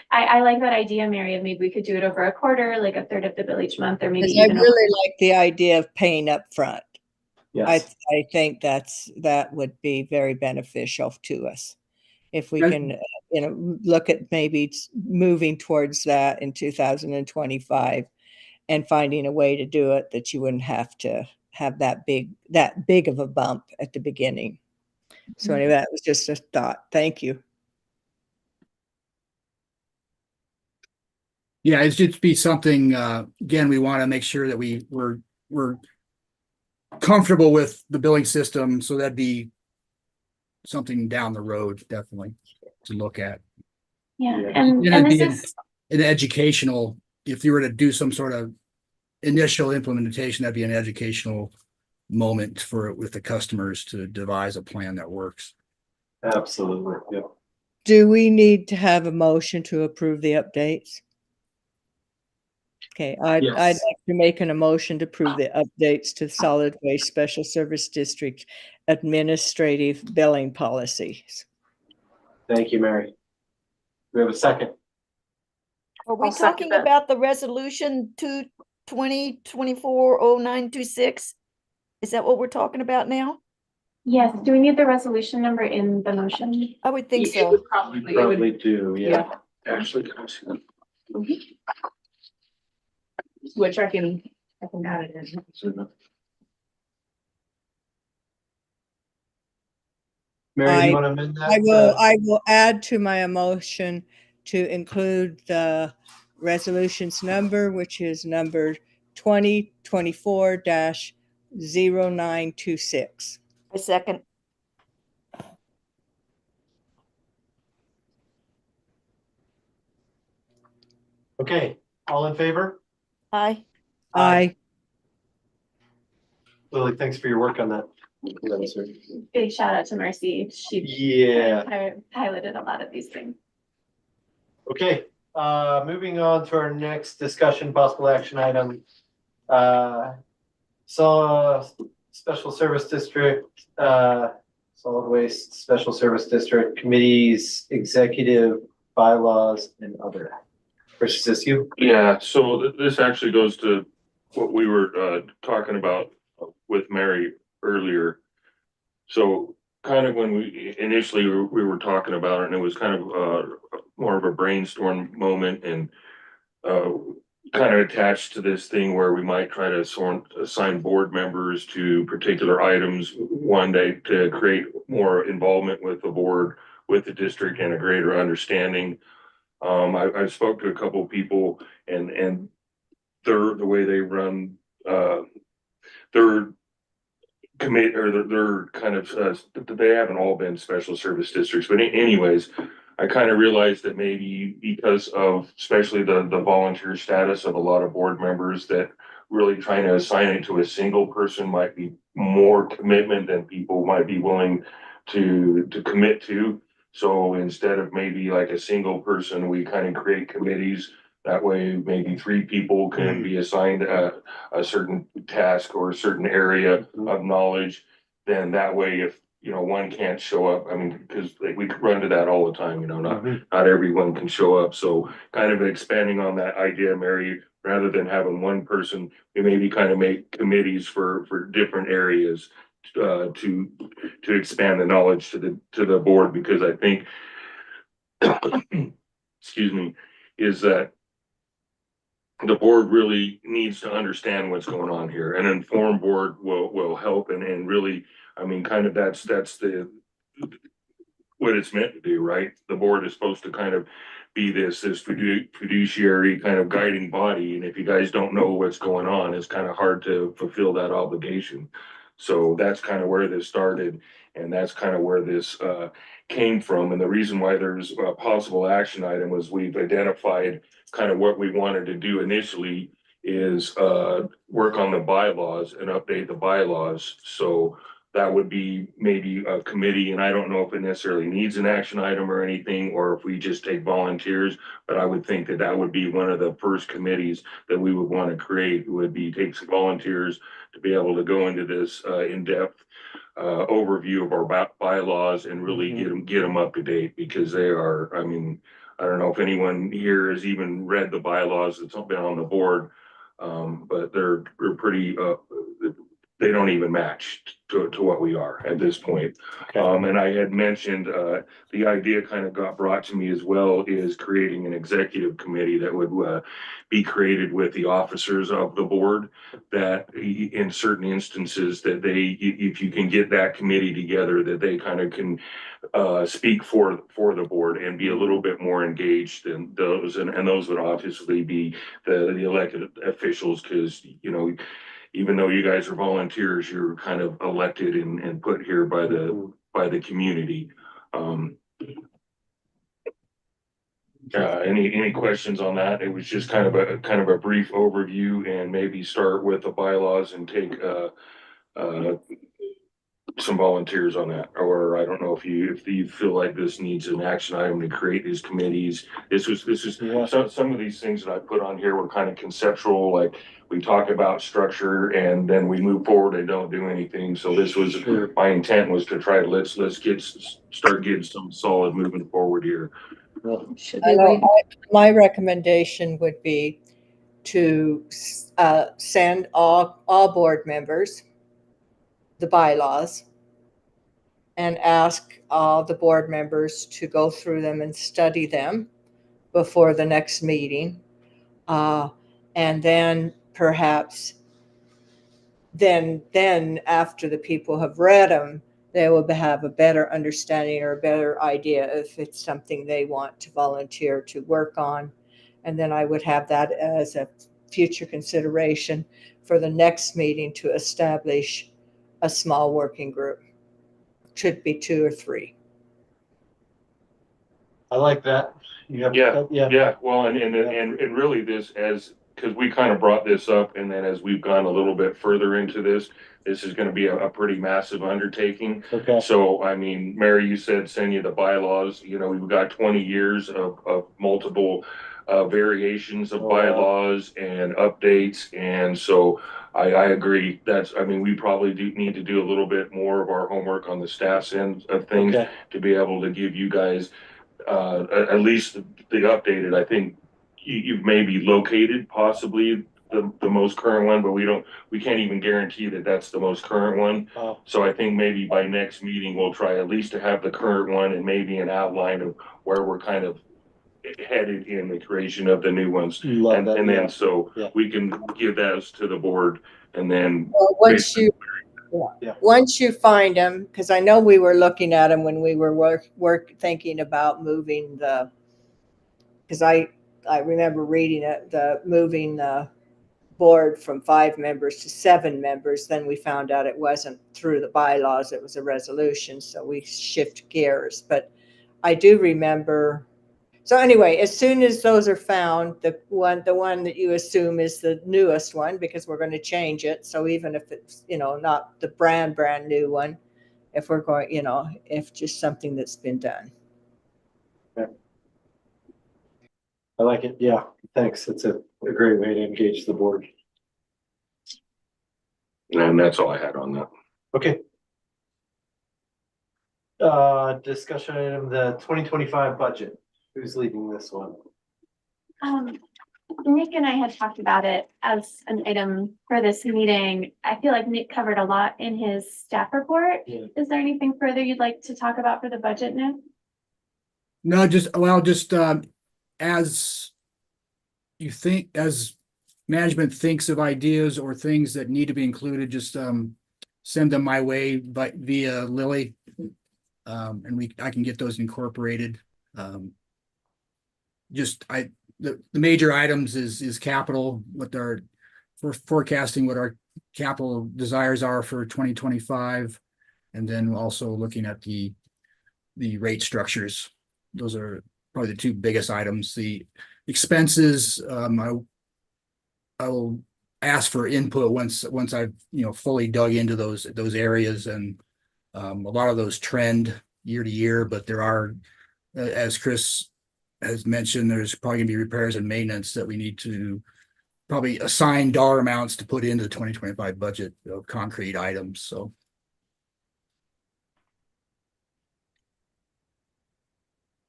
Speaker 6: I like that idea, Mary, of maybe we could do it over a quarter, like a third of the bill each month, or maybe
Speaker 7: I
Speaker 6: even
Speaker 7: really like the idea of paying up front.
Speaker 5: Yes.
Speaker 7: I think that would be very beneficial to us. If we can, look at maybe moving towards that in 2025 and finding a way to do it that you wouldn't have to have that big of a bump at the beginning. So anyway, that was just a thought. Thank you.
Speaker 8: Yeah, it should be something, again, we want to make sure that we're comfortable with the billing system. So that'd be something down the road, definitely to look at.
Speaker 6: Yeah,
Speaker 8: And
Speaker 6: and
Speaker 8: it'd
Speaker 6: this
Speaker 8: be an educational, if you were to do some sort of initial implementation, that'd be an educational moment with the customers to devise a plan that works.
Speaker 5: Absolutely. Yeah.
Speaker 7: Do we need to have a motion to approve the updates? Okay, I'd
Speaker 5: Yes.
Speaker 7: like to make an motion to approve the updates to Solid Waste Special Service District administrative billing policies.
Speaker 5: Thank you, Mary. We have a second.
Speaker 1: Are we
Speaker 10: I'll second
Speaker 1: talking
Speaker 10: that.
Speaker 1: about the resolution 2024-0926? Is that what we're talking about now?
Speaker 6: yes, do we need the resolution number in the motion?
Speaker 1: I would think
Speaker 10: It
Speaker 1: so.
Speaker 10: would probably, it would,
Speaker 5: Probably do, yeah.
Speaker 3: Actually, can I see that?
Speaker 10: which I can add it in.
Speaker 5: Mary, you want to amend that?
Speaker 7: I will add to my motion to include the resolution's number, which is number 2024-0926.
Speaker 1: A second.
Speaker 5: Okay, all in favor?
Speaker 1: Aye.
Speaker 7: Aye.
Speaker 5: Lily, thanks for your work on that.
Speaker 6: Big shout out to Marcy. She
Speaker 5: Yeah.
Speaker 6: piloted a lot of these things.
Speaker 5: Okay, moving on to our next discussion, possible action item. Special Service District, Solid Waste Special Service District Committees, Executive Bylaws and other. Chris, is this you?
Speaker 9: Yeah, so this actually goes to what we were talking about with Mary earlier. So kind of when we initially we were talking about it, and it was kind of more of a brainstorm moment, and kind of attached to this thing where we might try to assign board members to particular items one day to create more involvement with the board, with the district, and a greater understanding. I spoke to a couple of people, and the way they run their commit, or they're kind of they haven't all been special service districts, but anyways, I kind of realized that maybe because of especially the volunteer status of a lot of board members, that really trying to assign it to a single person might be more commitment than people might be willing to commit to. So instead of maybe like a single person, we kind of create committees. That way, maybe 3 people can be assigned a certain task or a certain area of knowledge. Then that way, if one can't show up, I mean, because we run to that all the time, not everyone can show up. So kind of expanding on that idea, Mary, rather than having one person, we maybe kind of make committees for different areas to expand the knowledge to the board, because I think excuse me, is that the board really needs to understand what's going on here. An informed board will help, and really, I mean, kind of that's the what it's meant to do, right? The board is supposed to kind of be this fiduciary kind of guiding body, and if you guys don't know what's going on, it's kind of hard to fulfill that obligation. So that's kind of where this started, and that's kind of where this came from. And the reason why there's a possible action item was we've identified kind of what we wanted to do initially is work on the bylaws and update the bylaws. So that would be maybe a committee, and I don't know if it necessarily needs an action item or anything, or if we just take volunteers, but I would think that that would be one of the first committees that we would want to create, would be take some volunteers to be able to go into this in-depth overview of our bylaws and really get them up to date, because they are, I mean, I don't know if anyone here has even read the bylaws that's been on the board, but they're pretty, they don't even match to what we are at this point. And I had mentioned, the idea kind of got brought to me as well, is creating an executive committee that would be created with the officers of the board, that in certain instances that they, if you can get that committee together, that they kind of can speak for the board and be a little bit more engaged than those, and those would obviously be the elected officials, because even though you guys are volunteers, you're kind of elected and put here by the community. Any questions on that? It was just kind of a brief overview, and maybe start with the bylaws and take some volunteers on that. Or I don't know if you feel like this needs an action item to create these committees. This is some of these things that I put on here were kind of conceptual, like we talk about structure and then we move forward and don't do anything. So this was my intent, was to try to let's start getting some solid moving forward here.
Speaker 1: Should
Speaker 7: I
Speaker 1: we
Speaker 7: know,
Speaker 1: wait?
Speaker 7: my recommendation would be to send all board members the bylaws and ask all the board members to go through them and study them before the next meeting. And then perhaps then after the people have read them, they will have a better understanding or a better idea if it's something they want to volunteer to work on. And then I would have that as a future consideration for the next meeting to establish a small working group. Should be 2 or 3.
Speaker 5: I like that.
Speaker 9: Yeah. Well, and really this, as, because we kind of brought this up, and then as we've gone a little bit further into this is going to be a pretty massive undertaking.
Speaker 5: Okay.
Speaker 9: So, I mean, Mary, you said send you the bylaws, we've got 20 years of multiple variations of bylaws and updates. And so I agree. We probably do need to do a little bit more of our homework on the staff's end of things to be able to give you guys at least the updated. I think you've maybe located possibly the most current one, but we can't even guarantee that that's the most current one.
Speaker 5: Oh,
Speaker 9: So I think maybe by next meeting, we'll try at least to have the current one and maybe an outline of where we're kind of headed in the creation of the new ones.
Speaker 5: love
Speaker 9: And
Speaker 5: that.
Speaker 9: then
Speaker 5: Yeah.
Speaker 9: so
Speaker 5: Yeah.
Speaker 9: we can give those to the board and then,
Speaker 7: Well,
Speaker 5: Yeah.
Speaker 7: once you find them, because I know we were looking at them when we were thinking about moving because I remember reading it, moving the board from 5 members to 7 members. Then we found out it wasn't through the bylaws, it was a resolution, so we shift gears. But I do remember. So anyway, as soon as those are found, the one that you assume is the newest one, because we're going to change it. So even if it's, not the brand new one, if we're going, if just something that's been done.
Speaker 5: I like it. Yeah, thanks. It's a great way to engage the board.
Speaker 9: and that's all I had on that.
Speaker 5: Okay. Discussion item, the 2025 budget. Who's leading this one?
Speaker 6: Nick and I had talked about it as an item for this meeting. I feel like Nick covered a lot in his staff report.
Speaker 5: Yeah.
Speaker 6: Is there anything further you'd like to talk about for the budget, Nick?
Speaker 8: No, just as you think, as management thinks of ideas or things that need to be included, just send them my way via Lily. And I can get those incorporated. The major items is capital, for forecasting what our capital desires are for 2025. And then also looking at the rate structures. Those are probably the 2 biggest items. The expenses, I will ask for input once I've, fully dug into those areas, and a lot of those trend year to year, but there are, as Chris has mentioned, there's probably gonna be repairs and maintenance that we need to probably assign dollar amounts to put into the 2025 budget of concrete items. So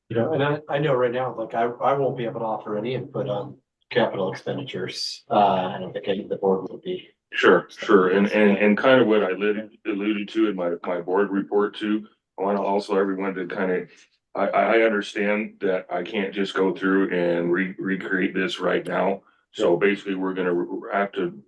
Speaker 5: And I know right now, like I won't be able to offer any input on capital expenditures. I don't think any of the board will be.
Speaker 9: Sure. And kind of what I alluded to in my board report too. I want to also everyone to kind of, I understand that I can't just go through and recreate this right now. So basically, we're gonna have to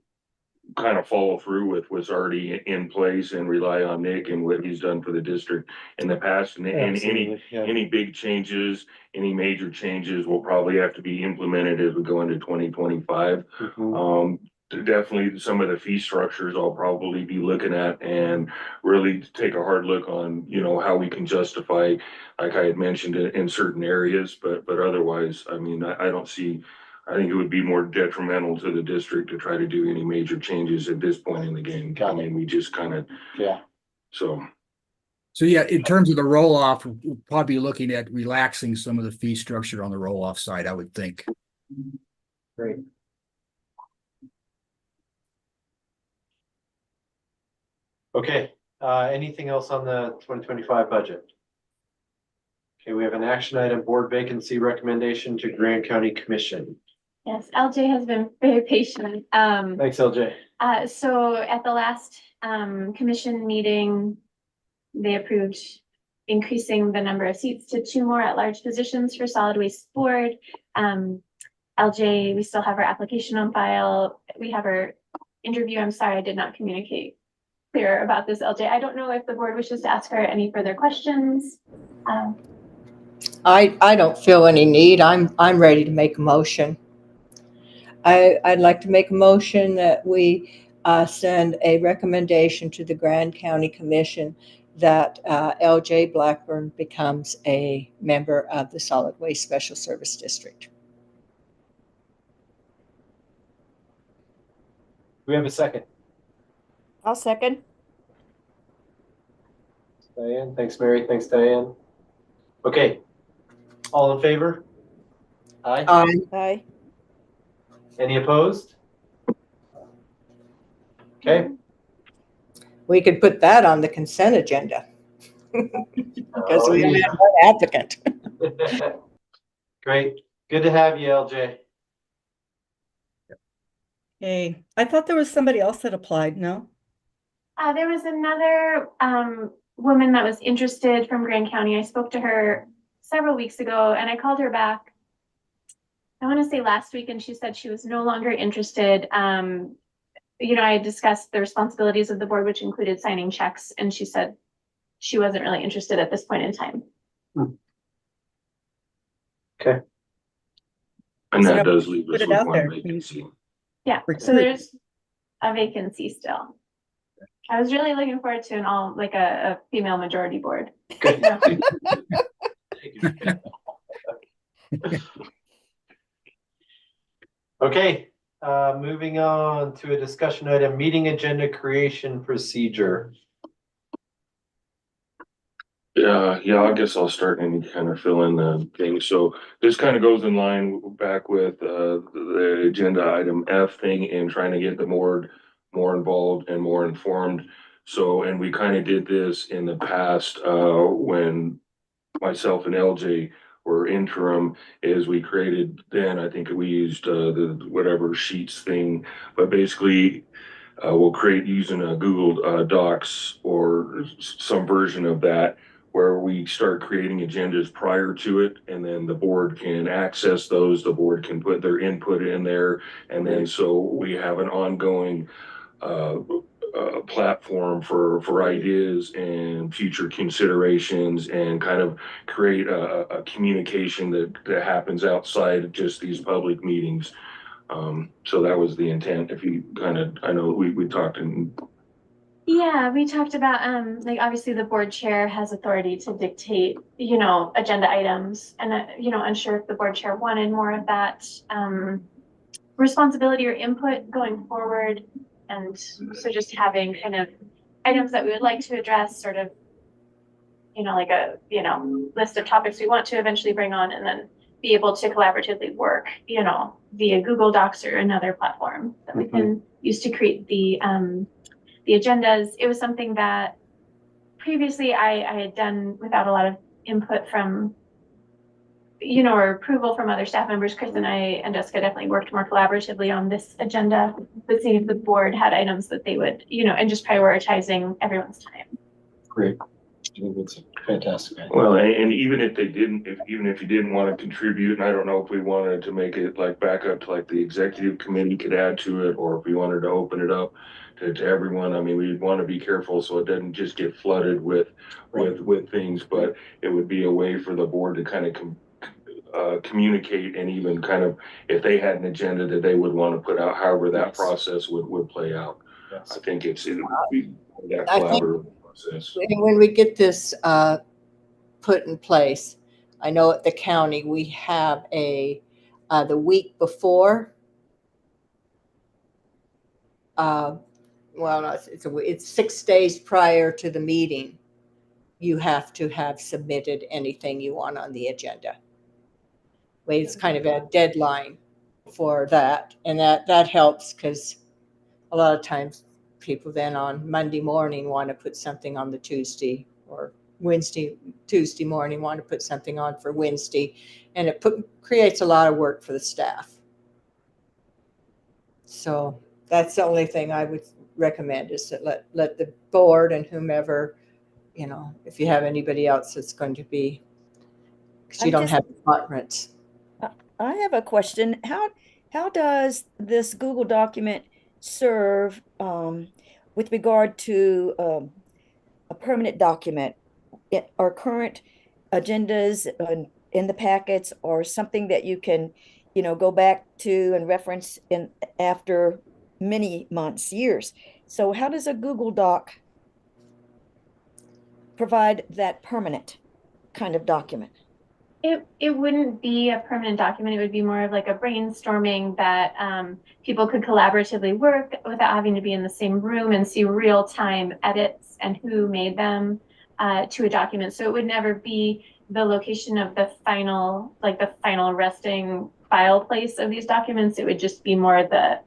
Speaker 9: kind of follow through with what's already in place and rely on Nick and what he's done for the district in the past. And
Speaker 5: Absolutely, yeah.
Speaker 9: any big changes, any major changes will probably have to be implemented as we go into 2025.
Speaker 5: Mhm.
Speaker 9: Definitely some of the fee structures I'll probably be looking at and really take a hard look on, how we can justify, like I had mentioned in certain areas, but otherwise, I mean, I don't see, I think it would be more detrimental to the district to try to do any major changes at this point in the game.
Speaker 5: Got
Speaker 9: I
Speaker 5: it.
Speaker 9: mean, we just kind of,
Speaker 5: Yeah.
Speaker 9: so.
Speaker 8: yeah, in terms of the roll-off, we'll probably be looking at relaxing some of the fee structure on the roll-off side, I would think.
Speaker 5: Great. Okay, anything else on the 2025 budget? Okay, we have an action item, board vacancy recommendation to Grand County Commission.
Speaker 6: Yes, LJ has been very patient.
Speaker 5: Thanks, LJ.
Speaker 6: So at the last commission meeting, they approved increasing the number of seats to 2 more at-large positions for solid waste board. LJ, we still have our application on file. We have our interview. I'm sorry, I did not communicate clear about this, LJ. I don't know if the board wishes to ask her any further questions.
Speaker 7: I don't feel any need. I'm ready to make a motion. I'd like to make a motion that we send a recommendation to the Grand County Commission that LJ Blackburn becomes a member of the Solid Waste Special Service District.
Speaker 5: We have a second.
Speaker 1: I'll second.
Speaker 5: Diane, thanks, Mary. Thanks, Diane. Okay, all in favor? Aye.
Speaker 1: Aye.
Speaker 5: Any opposed? Okay.
Speaker 7: We could put that on the consent agenda. Because we only have one applicant.
Speaker 5: Great. Good to have you, LJ.
Speaker 10: Okay, I thought there was somebody else that applied, no?
Speaker 6: There was another woman that was interested from Grand County. I spoke to her several weeks ago and I called her back. I want to say last week, and she said she was no longer interested. You know, I had discussed the responsibilities of the board, which included signing checks, and she said she wasn't really interested at this point in time.
Speaker 5: Okay.
Speaker 3: And
Speaker 10: So
Speaker 3: that
Speaker 10: now
Speaker 3: does leave
Speaker 10: put
Speaker 3: us
Speaker 10: it
Speaker 3: with
Speaker 10: out
Speaker 3: one
Speaker 10: there.
Speaker 3: vacancy.
Speaker 6: Yeah, so
Speaker 10: Recruit.
Speaker 6: there's a vacancy still. I was really looking forward to an all, like a female majority board.
Speaker 5: Good.
Speaker 6: No.
Speaker 5: Okay, moving on to a discussion item, meeting agenda creation procedure.
Speaker 3: Yeah, I guess I'll start and kind of fill in the things. So this kind of goes in line back with the agenda item F thing and trying to get the board more involved and more informed. So, and we kind of did this in the past when myself and LJ were interim, is we created, then I think we used the whatever sheets thing, but basically we'll create using a Google Docs or some version of that, where we start creating agendas prior to it, and then the board can access those, the board can put their input in there, and then so we have an ongoing platform for ideas and future considerations, and kind of create a communication that happens outside of just these public meetings. So that was the intent. If you kind of, I know we talked in.
Speaker 6: Yeah, we talked about, like, obviously the board chair has authority to dictate, you know, agenda items. And, you know, unsure if the board chair wanted more of that, responsibility or input going forward. And so just having kind of items that we would like to address, sort of, you know, like a, you know, list of topics we want to eventually bring on, and then be able to collaboratively work, you know, via Google Docs or another platform that we can use to create the agendas. It was something that previously I had done without a lot of input from, you know, or approval from other staff members. Chris and I and Jessica definitely worked more collaboratively on this agenda, but seeing if the board had items that they would, you know, and just prioritizing everyone's time.
Speaker 5: Great. It's fantastic.
Speaker 3: Well, and even if they didn't, even if you didn't want to contribute, and I don't know if we wanted to make it like back up to like the executive committee could add to it, or if we wanted to open it up to everyone. I mean, we'd want to be careful so it doesn't just get flooded with things, but it would be a way for the board to kind of communicate, and even kind of, if they had an agenda that they would want to put out, however that process would play out. I think it would be that collaborative process.
Speaker 7: When we get this put in place, I know at the county, we have the week before, well, no, it's 6 days prior to the meeting, you have to have submitted anything you want on the agenda. It's kind of a deadline for that, and that helps, because a lot of times people then on Monday morning want to put something on the Tuesday, or Tuesday morning want to put something on for Wednesday, and it creates a lot of work for the staff. So that's the only thing I would recommend, is that let the board and whomever, you know, if you have anybody else that's going to be, because you don't have departments.
Speaker 1: I have a question. How does this Google document serve with regard to a permanent document? Are current agendas in the packets, or something that you can, you know, go back to and reference in after many months, years? So how does a Google Doc provide that permanent kind of document?
Speaker 6: It wouldn't be a permanent document. It would be more of like a brainstorming that people could collaboratively work without having to be in the same room, and see real-time edits and who made them to a document. So it would never be the location of the final resting file place of these documents. It would just be more the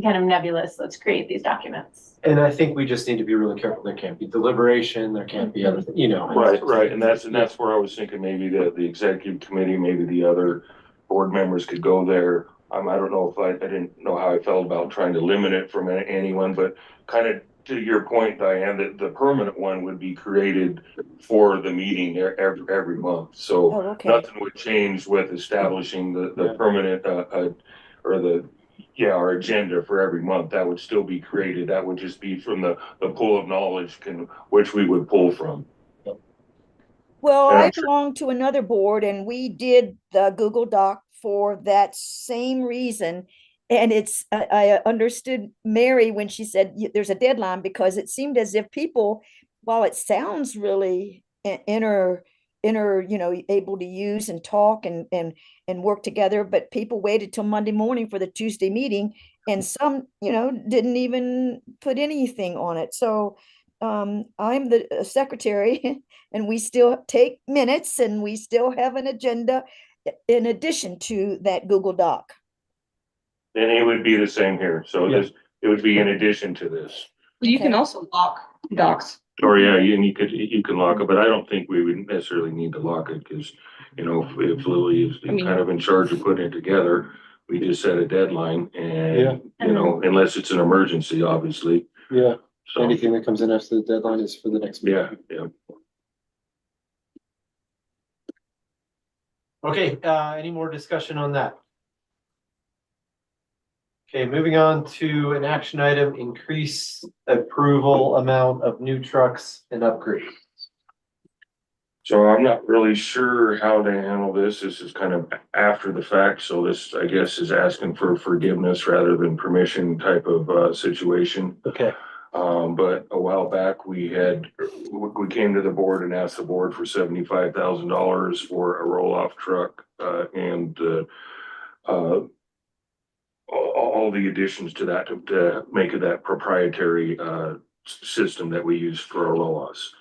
Speaker 6: kind of nebulous, let's create these documents.
Speaker 5: And I think we just need to be really careful. There can't be deliberation. There can't be other, you know.
Speaker 3: Right, and that's where I was thinking maybe the executive committee, maybe the other board members could go there
Speaker 9: I don't know if I didn't know how I felt about trying to limit it from anyone, but kind of to your point, Diane, that the permanent one would be created for the meeting every month. So
Speaker 1: Oh, okay.
Speaker 9: nothing would change with establishing the permanent, or our agenda for every month. That would still be created. That would just be from the pool of knowledge which we would pull from.
Speaker 1: Well,
Speaker 9: And
Speaker 1: I
Speaker 9: I'm sure,
Speaker 1: belong to another board and we did the Google Doc for that same reason. And I understood Mary when she said there's a deadline because it seemed as if people, while it sounds really able to use and talk and work together, but people waited till Monday morning for the Tuesday meeting and some, didn't even put anything on it. So I'm the secretary and we still take minutes and we still have an agenda in addition to that Google Doc.
Speaker 9: and it would be the same here. So
Speaker 5: Yeah.
Speaker 9: it would be in addition to this.
Speaker 10: You can
Speaker 1: Okay.
Speaker 10: also lock docs.
Speaker 9: Or yeah, you can lock it, but I don't think we would necessarily need to lock it because, if Lily is
Speaker 10: I mean-
Speaker 9: kind of in charge of putting it together, we just set a deadline
Speaker 5: Yeah.
Speaker 9: and, unless it's an emergency, obviously.
Speaker 5: Yeah,
Speaker 9: So,
Speaker 5: anything that comes in after the deadline is for the next meeting.
Speaker 9: yeah.
Speaker 5: Okay, any more discussion on that? Okay, moving on to an action item, increase approval amount of new trucks and upgrades.
Speaker 9: So I'm not really sure how to handle this. This is kind of after the fact, so this, I guess, is asking for forgiveness rather than permission type of situation.
Speaker 5: Okay.
Speaker 9: But a while back, we came to the board and asked the board for $75,000 for a roll-off truck, and all the additions to that to make it that proprietary system that we use for our roll-offs.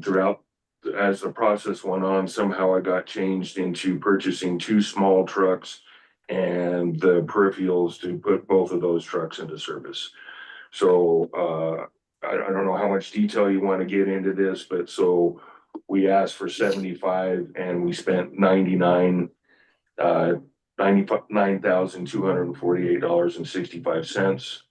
Speaker 9: Throughout, as the process went on, somehow I got changed into purchasing 2 small trucks and the peripherals to put both of those trucks into service. So I don't know how much detail you want to get into this, but so we asked for 75 and we spent $99,248.65.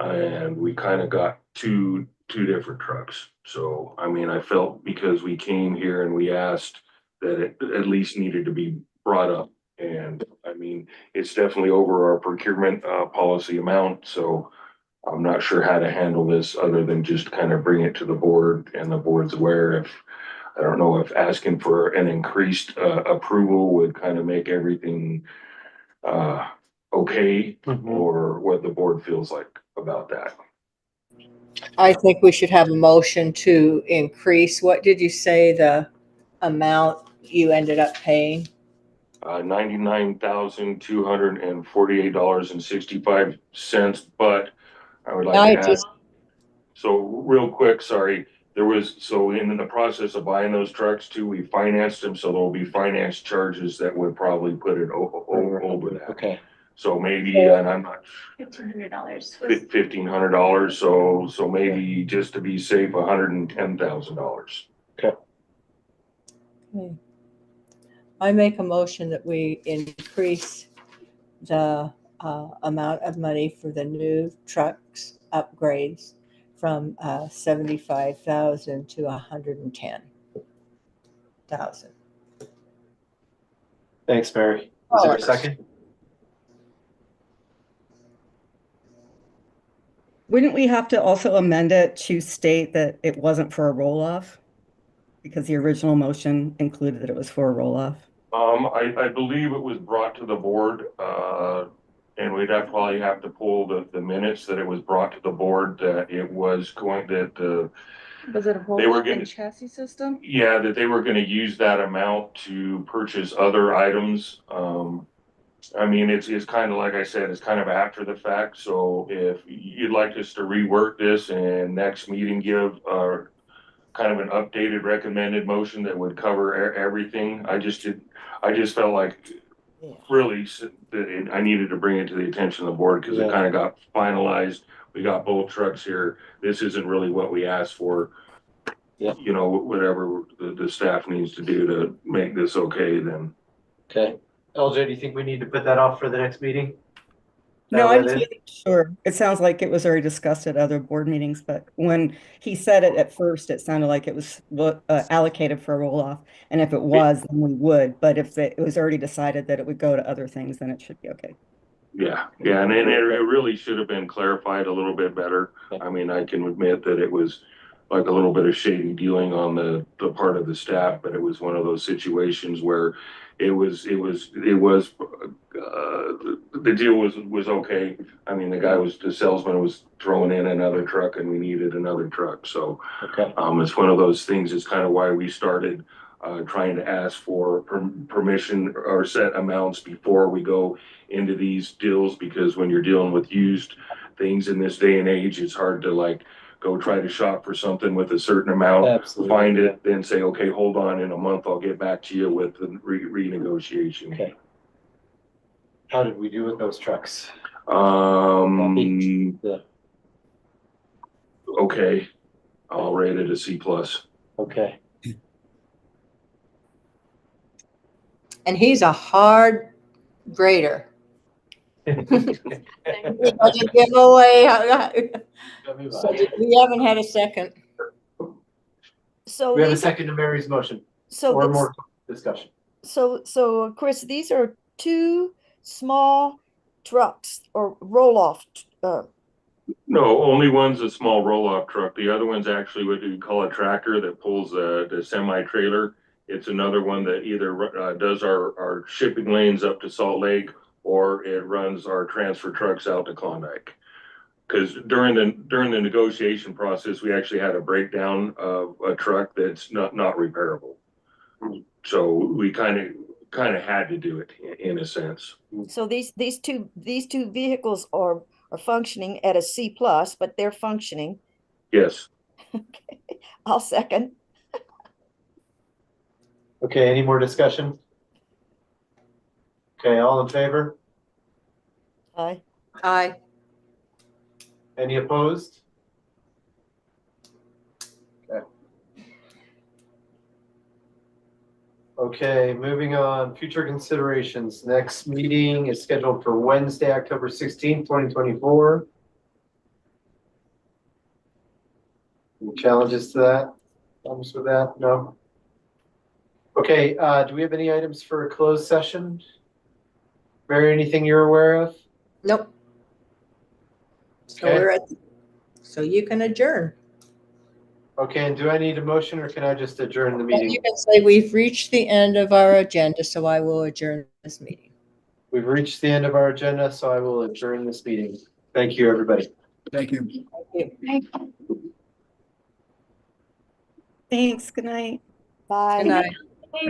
Speaker 9: And we kind of got two different trucks. So, I mean, I felt because we came here and we asked that it at least needed to be brought up. And I mean, it's definitely over our procurement policy amount, so I'm not sure how to handle this other than just kind of bring it to the board and the board's aware. If I don't know if asking for an increased approval would kind of make everything okay, or what the board feels like about that.
Speaker 7: I think we should have a motion to increase, what did you say the amount you ended up paying?
Speaker 9: $99,248.65, but I would
Speaker 7: I
Speaker 9: like to add,
Speaker 7: just,
Speaker 9: so real quick, sorry, in the process of buying those trucks too, we financed them, so there'll be finance charges that would probably put it over that.
Speaker 5: Okay.
Speaker 9: So maybe, and I'm not,
Speaker 6: $1,500.
Speaker 9: $1,500, so maybe just to be safe, $110,000.
Speaker 7: I make a motion that we increase the amount of money for the new trucks upgrades from 75,000 to 110,000.
Speaker 5: Thanks, Mary. Is there a second?
Speaker 10: Wouldn't we have to also amend it to state that it wasn't for a roll-off? Because the original motion included that it was for a roll-off.
Speaker 9: I believe it was brought to the board, and we'd probably have to pull the minutes that it was brought to the board, that it was going, that
Speaker 10: Was it a
Speaker 9: They were
Speaker 10: roll-off
Speaker 9: gonna-
Speaker 10: and chassis system?
Speaker 9: yeah, that they were gonna use that amount to purchase other items. I mean, it's kind of, like I said, it's kind of after the fact, so if you'd like us to rework this and next meeting give kind of an updated recommended motion that would cover everything, I just felt like really that I needed to bring it to the attention of the board because it kind of got finalized. We got both trucks here. This isn't really what we asked for.
Speaker 5: Yeah.
Speaker 9: Whatever the staff needs to do to make this okay, then.
Speaker 5: Okay. LJ, do you think we need to put that off for the next meeting?
Speaker 10: No,
Speaker 5: Dial
Speaker 10: I
Speaker 5: that
Speaker 10: just
Speaker 5: in?
Speaker 10: wasn't sure. It sounds like it was already discussed at other board meetings, but when he said it at first, it sounded like it was allocated for a roll-off. And if it was, then we would, but if it was already decided that it would go to other things, then it should be okay.
Speaker 9: Yeah, yeah, and it really should have been clarified a little bit better. I mean, I can admit that it was like a little bit of shady dealing on the part of the staff, but it was one of those situations where the deal was okay. I mean, the salesman was throwing in another truck and we needed another truck, so.
Speaker 5: Okay.
Speaker 9: It's one of those things, it's kind of why we started trying to ask for permission or set amounts before we go into these deals, because when you're dealing with used things in this day and age, it's hard to like go try to shop for something with a certain amount,
Speaker 5: Absolutely.
Speaker 9: find it, then say, okay, hold on, in a month, I'll get back to you with the renegotiation.
Speaker 5: Okay. How did we do with those trucks?
Speaker 9: Um,
Speaker 5: Yeah.
Speaker 9: okay, I'll rate it a C plus.
Speaker 5: Okay.
Speaker 7: And he's a hard grader. He doesn't give away. So we haven't had a second.
Speaker 1: So
Speaker 5: We have a
Speaker 1: these,
Speaker 5: second to Mary's motion
Speaker 1: so
Speaker 5: or
Speaker 1: this,
Speaker 5: more discussion.
Speaker 1: so Chris, these are two small trucks or roll-off,
Speaker 9: No, only one's a small roll-off truck. The other one's actually what you call a tractor that pulls the semi-trailer. It's another one that either does our shipping lanes up to Salt Lake, or it runs our transfer trucks out to Klondike. Because during the negotiation process, we actually had a breakdown of a truck that's not repairable. So we kind of had to do it in a sense.
Speaker 1: so these two vehicles are functioning at a C plus, but they're functioning.
Speaker 9: Yes.
Speaker 1: Okay, I'll second.
Speaker 5: Okay, any more discussion? Okay, all in favor?
Speaker 1: Aye.
Speaker 7: Aye.
Speaker 5: Any opposed? Okay. Okay, moving on, future considerations. Next meeting is scheduled for Wednesday, October 16th, 2024. Any challenges to that? Problems with that? No? Okay, do we have any items for a closed session? Mary, anything you're aware of?
Speaker 7: Nope. So
Speaker 5: Okay.
Speaker 7: so you can adjourn.
Speaker 5: Okay, and do I need a motion or can I just adjourn the meeting?
Speaker 7: You can say we've reached the end of our agenda, so I will adjourn this meeting.
Speaker 5: We've reached the end of our agenda, so I will adjourn this meeting. Thank you, everybody.
Speaker 8: Thank you.
Speaker 10: Thanks, good night.
Speaker 1: Bye.
Speaker 7: Good night.